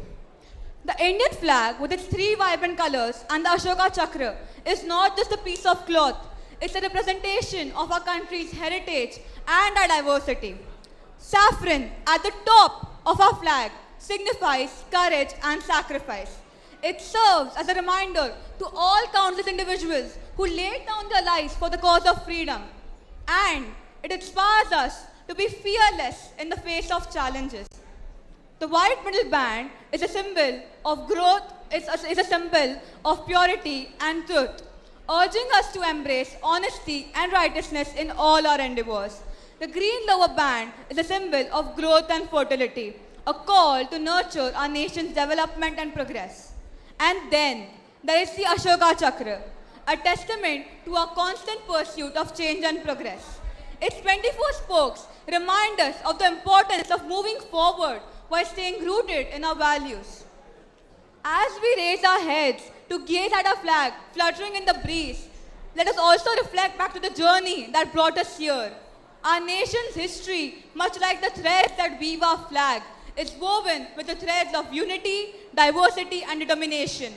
The Indian flag with its 3 vibrant colors and the Ashoka Chakra is not just a piece of cloth. It's a representation of our country's heritage and our diversity. Saffron at the top of our flag signifies courage and sacrifice. It serves as a reminder to all countless individuals who laid down their lives for the cause of freedom. And it inspires us to be fearless in the face of challenges. The white middle band is a symbol of growth, is a symbol of purity and truth, urging us to embrace honesty and righteousness in all our endeavors. The green lower band is a symbol of growth and fertility, a call to nurture our nation's development and progress. And then there is the Ashoka Chakra, a testament to our constant pursuit of change and progress. Its 24 spokes remind us of the importance of moving forward while staying rooted in our values. As we raise our heads to gaze at our flag fluttering in the breeze, let us also reflect back to the journey that brought us here. Our nation's history, much like the threads that weave our flag, is woven with the threads of unity, diversity, and determination.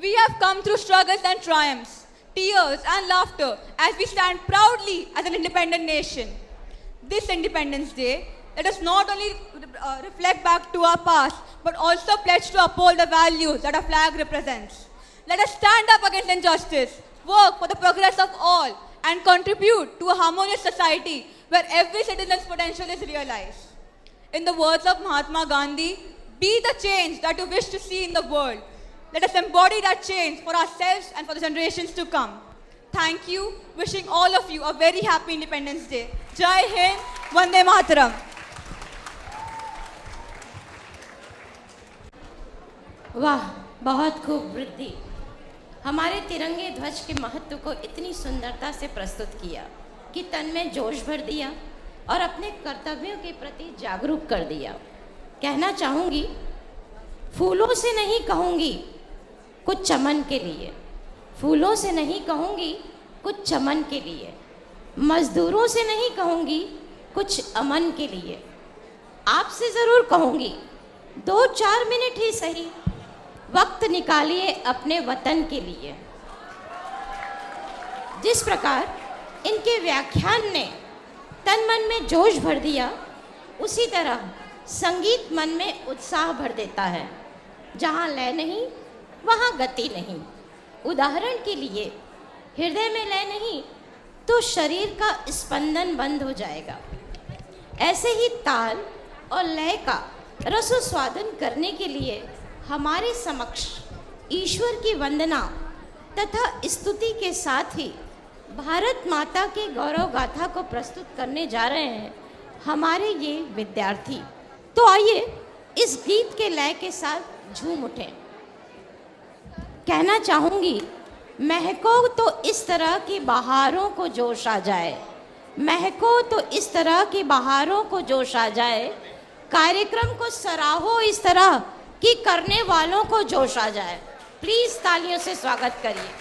We have come through struggles and triumphs, tears and laughter as we stand proudly as an independent nation. This Independence Day, let us not only reflect back to our past, but also pledge to uphold the values that our flag represents. Let us stand up against injustice, work for the progress of all, and contribute to a harmonious society where every citizen's potential is realized. In the words of Mahatma Gandhi, be the change that you wish to see in the world. Let us embody that change for ourselves and for the generations to come. Thank you. Wishing all of you a very happy Independence Day. Jai Hind, Vande Mataram. वाह, बहुत खूब वृद्धि। हमारे तिरंगे ध्वज के महत्व को इतनी सुंदरता से प्रस्तुत किया कि तन में जोश भर दिया और अपने कर्तव्यों के प्रति जागरूक कर दिया। कहना चाहूँगी, फूलों से नहीं कहूँगी, कुछ चमन के लिए। फूलों से नहीं कहूँगी, कुछ चमन के लिए। मजदूरों से नहीं कहूँगी, कुछ अमन के लिए। आपसे ज़रूर कहूँगी, 2-4 मिनट ही सही वक्त निकालिए अपने वतन के लिए। जिस प्रकार इनके व्याख्यान ने तन मन में जोश भर दिया, उसी तरह संगीत मन में उत्साह भर देता है। जहाँ लय नहीं, वहाँ गति नहीं। उदाहरण के लिए, हृदय में लय नहीं तो शरीर का स्पंदन बंद हो जाएगा। ऐसे ही ताल और लय का रसोस्वादन करने के लिए हमारे समक्ष ईश्वर की वंदना तथा स्तुति के साथ ही भारत माता के गौरव गाथा को प्रस्तुत करने जा रहे हैं हमारे ये विद्यार्थी। तो आइए इस गीत के लय के साथ झूम उठें। कहना चाहूँगी, महको तो इस तरह की बहारों को जोश आ जाए, महको तो इस तरह की बहारों को जोश आ जाए। कार्यक्रम को सराहो इस तरह कि करने वालों को जोश आ जाए। प्लीज तालियों से स्वागत करिए।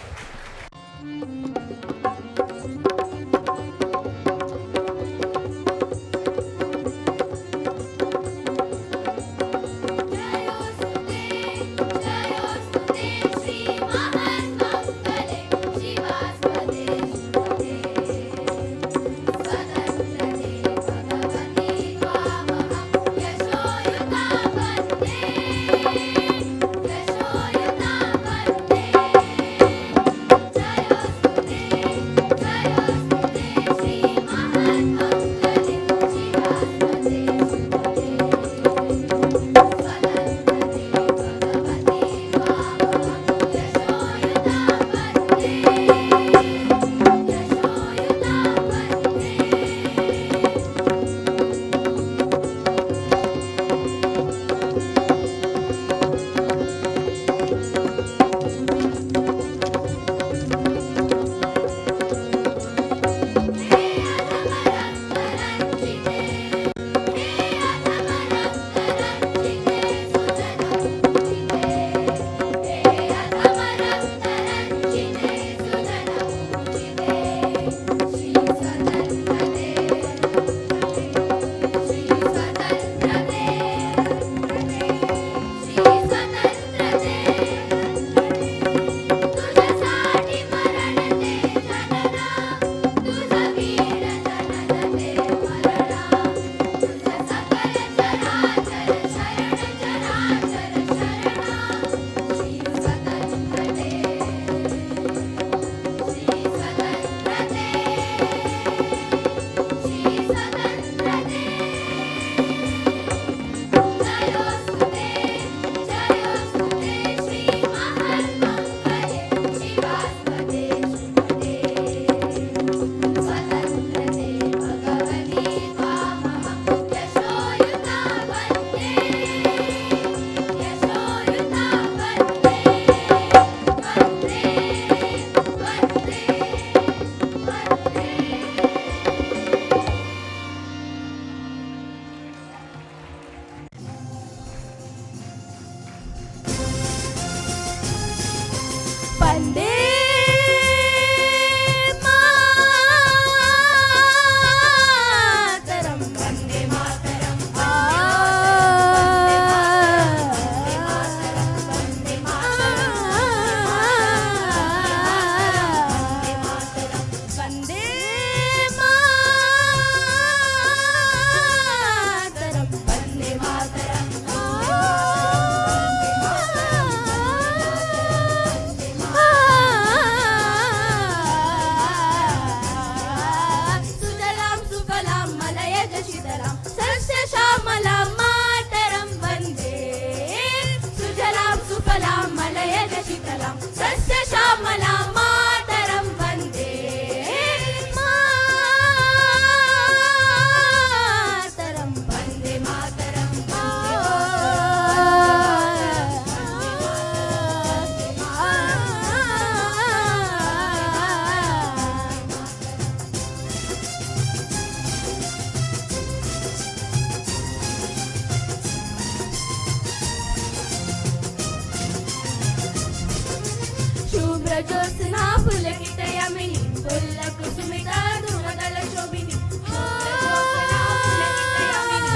कुसुमिता धूमदल शोभिनी ज्योत्स्ना पुलकितयामिनी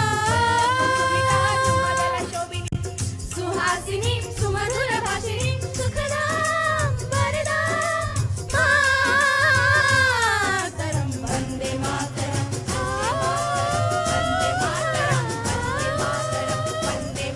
कुसुमिता धूमदल शोभिनी सुहासिनी सुमधुर भाषिणी सुखदां वरदां मातरं वन्दे मातरं वन्दे मातरं वन्दे मातरं वन्दे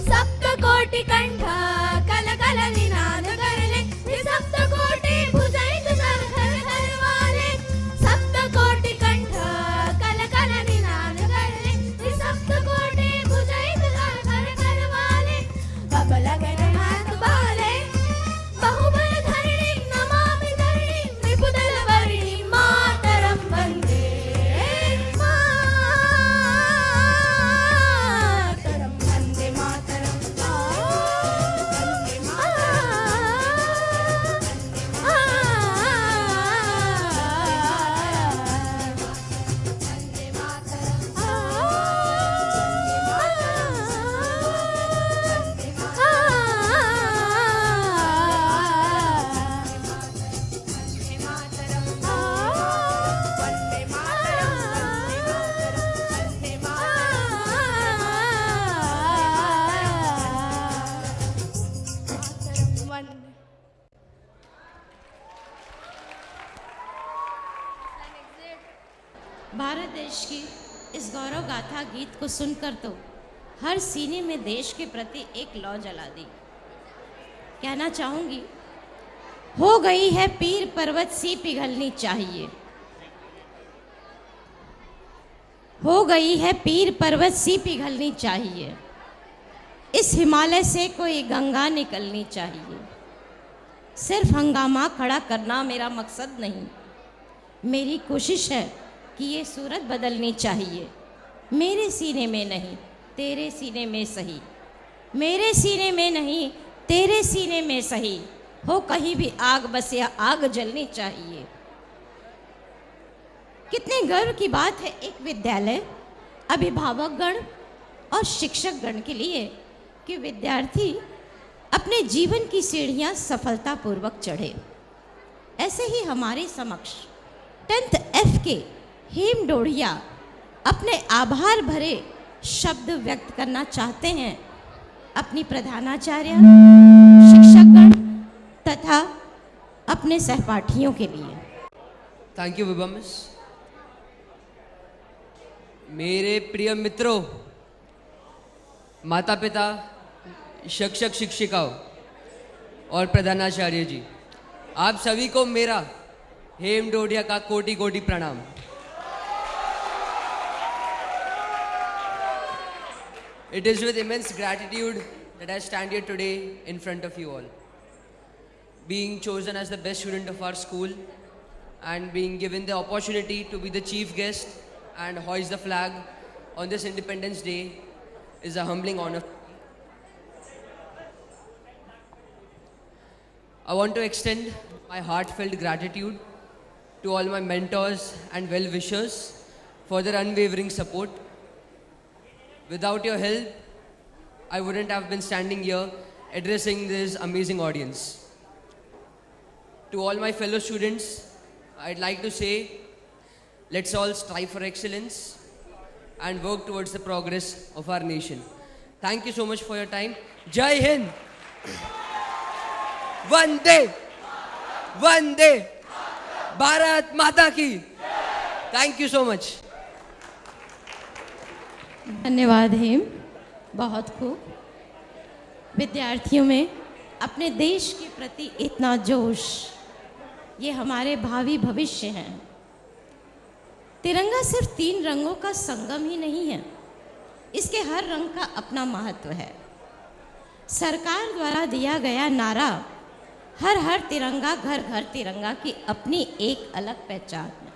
सप्तकोटि कंठ कल कल निनाद करले सप्तकोटि भुजैक कर घर घर वाले सप्तकोटि कंठ कल कल निनाद करले सप्तकोटि भुजैक कर घर घर वाले बबल गण हाथ बाले बहुबल धरणी नमामि धरणी त्रिपुदल वर्णी मातरं वन्दे मातरं वन्दे मातरं भारत देश की इस गौरव गाथा गीत को सुनकर तो हर सीने में देश के प्रति एक लौ जला दी। कहना चाहूंगी, हो गई है पीर पर्वत सी पिघलनी चाहिए, हो गई है पीर पर्वत सी पिघलनी चाहिए, इस हिमालय से कोई गंगा निकलनी चाहिए। सिर्फ हंगामा खड़ा करना मेरा मकसद नहीं, मेरी कोशिश है कि ये सूरत बदलनी चाहिए। मेरे सीने में नहीं तेरे सीने में सही, मेरे सीने में नहीं तेरे सीने में सही, हो कहीं भी आग बस या आग जलनी चाहिए। कितने गर्व की बात है एक विद्यालय, अभिभावकगण और शिक्षकगण के लिए कि विद्यार्थी अपने जीवन की सीढ़ियां सफलतापूर्वक चढ़े। ऐसे ही हमारे समक्ष 10th F के हेम डोढ़िया अपने आभार भरे शब्द व्यक्त करना चाहते हैं अपनी प्रधानाचार्य, शिक्षकगण तथा अपने सहपाठियों के लिए। Thank you Vibha miss. मेरे प्रिय मित्रों, माता पिता, शिक्षक शिक्षिकाओं और प्रधानाचार्य जी, आप सभी को मेरा हेम डोढ़िया का कोटि कोटि प्रणाम। It is with immense gratitude that I stand here today in front of you all. Being chosen as the best student of our school and being given the opportunity to be the chief guest and hoist the flag on this Independence Day is a humbling honor. I want to extend my heartfelt gratitude to all my mentors and well-wishers for their unwavering support. Without your help, I wouldn't have been standing here addressing this amazing audience. To all my fellow students, I'd like to say, let's all strive for excellence and work towards the progress of our nation. Thank you so much for your time. Jai Hind! Vande! Vande! Bharat Mata Ki! Thank you so much. धन्यवाद हेम, बहुत खूब। विद्यार्थियों में अपने देश के प्रति इतना जोश, ये हमारे भावी भविष्य हैं। तिरंगा सिर्फ 3 रंगों का संगम ही नहीं है, इसके हर रंग का अपना महत्व है। सरकार द्वारा दिया गया नारा हर हर तिरंगा घर घर तिरंगा की अपनी एक अलग पहचान है।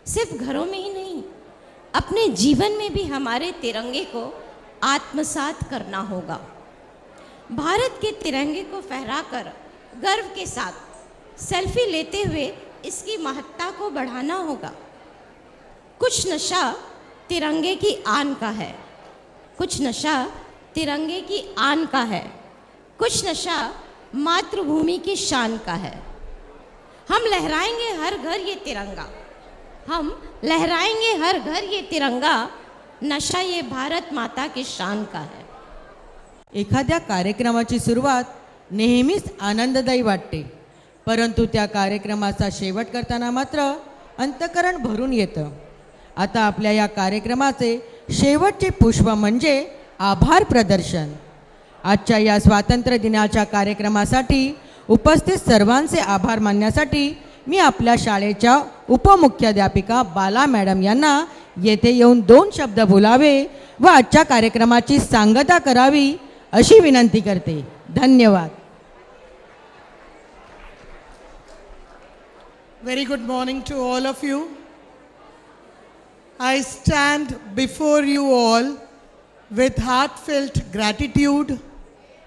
सिर्फ घरों में ही नहीं, अपने जीवन में भी हमारे तिरंगे को आत्मसात करना होगा। भारत के तिरंगे को फहराकर गर्व के साथ सेल्फी लेते हुए इसकी महत्ता को बढ़ाना होगा। कुछ नशा तिरंगे की आन का है, कुछ नशा तिरंगे की आन का है, कुछ नशा मातृभूमि की शान का है। हम लहराएंगे हर घर ये तिरंगा, हम लहराएंगे हर घर ये तिरंगा, नशा ये भारत माता की शान का है। एखाद्या कार्यक्रमाची सुरुवात नेहमीच आनंददायी वाटते, परंतु त्या कार्यक्रमाचा शेवट करताना मात्र अंतःकरण भरून येतं। आता आपल्या या कार्यक्रमाचे शेवटचे पुष्प म्हणजे आभार प्रदर्शन। आजच्या या स्वातंत्र्य दिनाच्या कार्यक्रमासाठी उपस्थित सर्वांचे आभार मानण्यासाठी मी आपल्या शाळेच्या उपमुख्याध्यापिका बाला मॅडम यांना येथे येऊन 2 शब्द बोलावे व आजच्या कार्यक्रमाची सांगता करावी अशी विनंती करते। धन्यवाद। Very good morning to all of you. I stand before you all with heartfelt gratitude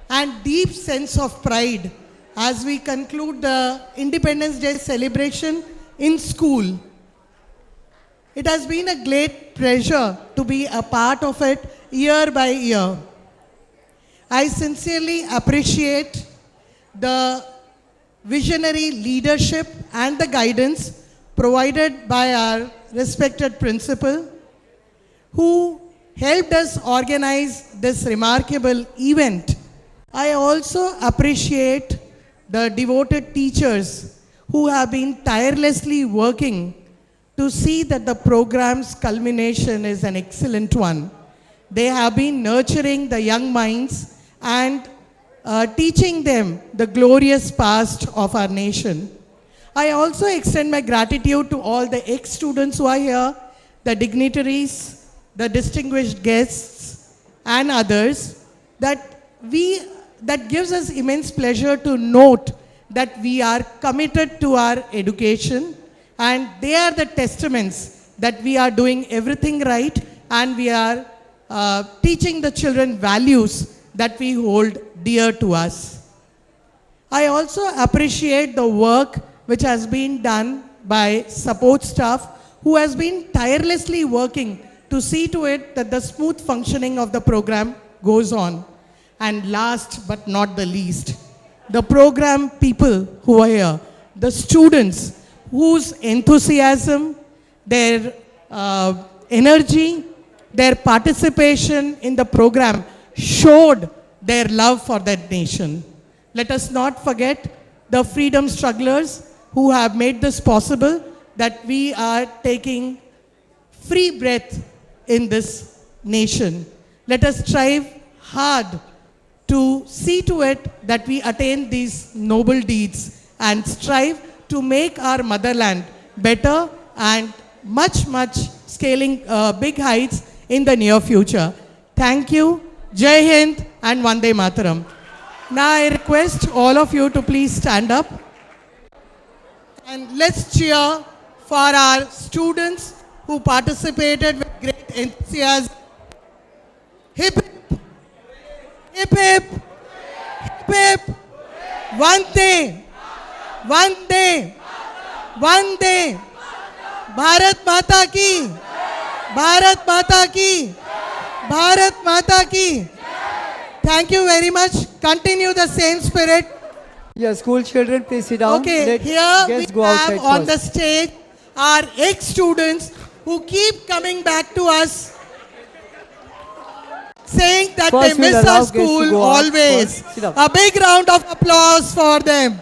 and deep sense of pride as we conclude the Independence Day celebration in school. It has been a great pleasure to be a part of it year by year. I sincerely appreciate the visionary leadership and the guidance provided by our respected principal, who helped us organize this remarkable event. I also appreciate the devoted teachers who have been tirelessly working to see that the program's culmination is an excellent one. They have been nurturing the young minds and teaching them the glorious past of our nation. I also extend my gratitude to all the ex-students who are here, the dignitaries, the distinguished guests, and others, that gives us immense pleasure to note that we are committed to our education, and they are the testaments that we are doing everything right and we are teaching the children values that we hold dear to us. I also appreciate the work which has been done by support staff who has been tirelessly working to see to it that the smooth functioning of the program goes on. And last but not the least, the program people who are here, the students whose enthusiasm, their energy, their participation in the program showed their love for that nation. Let us not forget the freedom strugglers who have made this possible, that we are taking free breath in this nation. Let us strive hard to see to it that we attain these noble deeds and strive to make our motherland better and much scaling big heights in the near future. Thank you. Jai Hind and Vande Mataram. Now I request all of you to please stand up and let's cheer for our students who participated with great enthusiasm. Hip hip, hip hip, hip hip, Vande, Vande, Vande, Bharat Mata ki, Bharat Mata ki, Bharat Mata ki. Thank you very much. Continue the same spirit. Yes, school children, please sit down. Okay, Let here we guests go have outside on first. the stage our ex-students who keep coming back to us saying that First they we'll miss allow our guests to school go out. always. First, sit down. A big round of applause for them.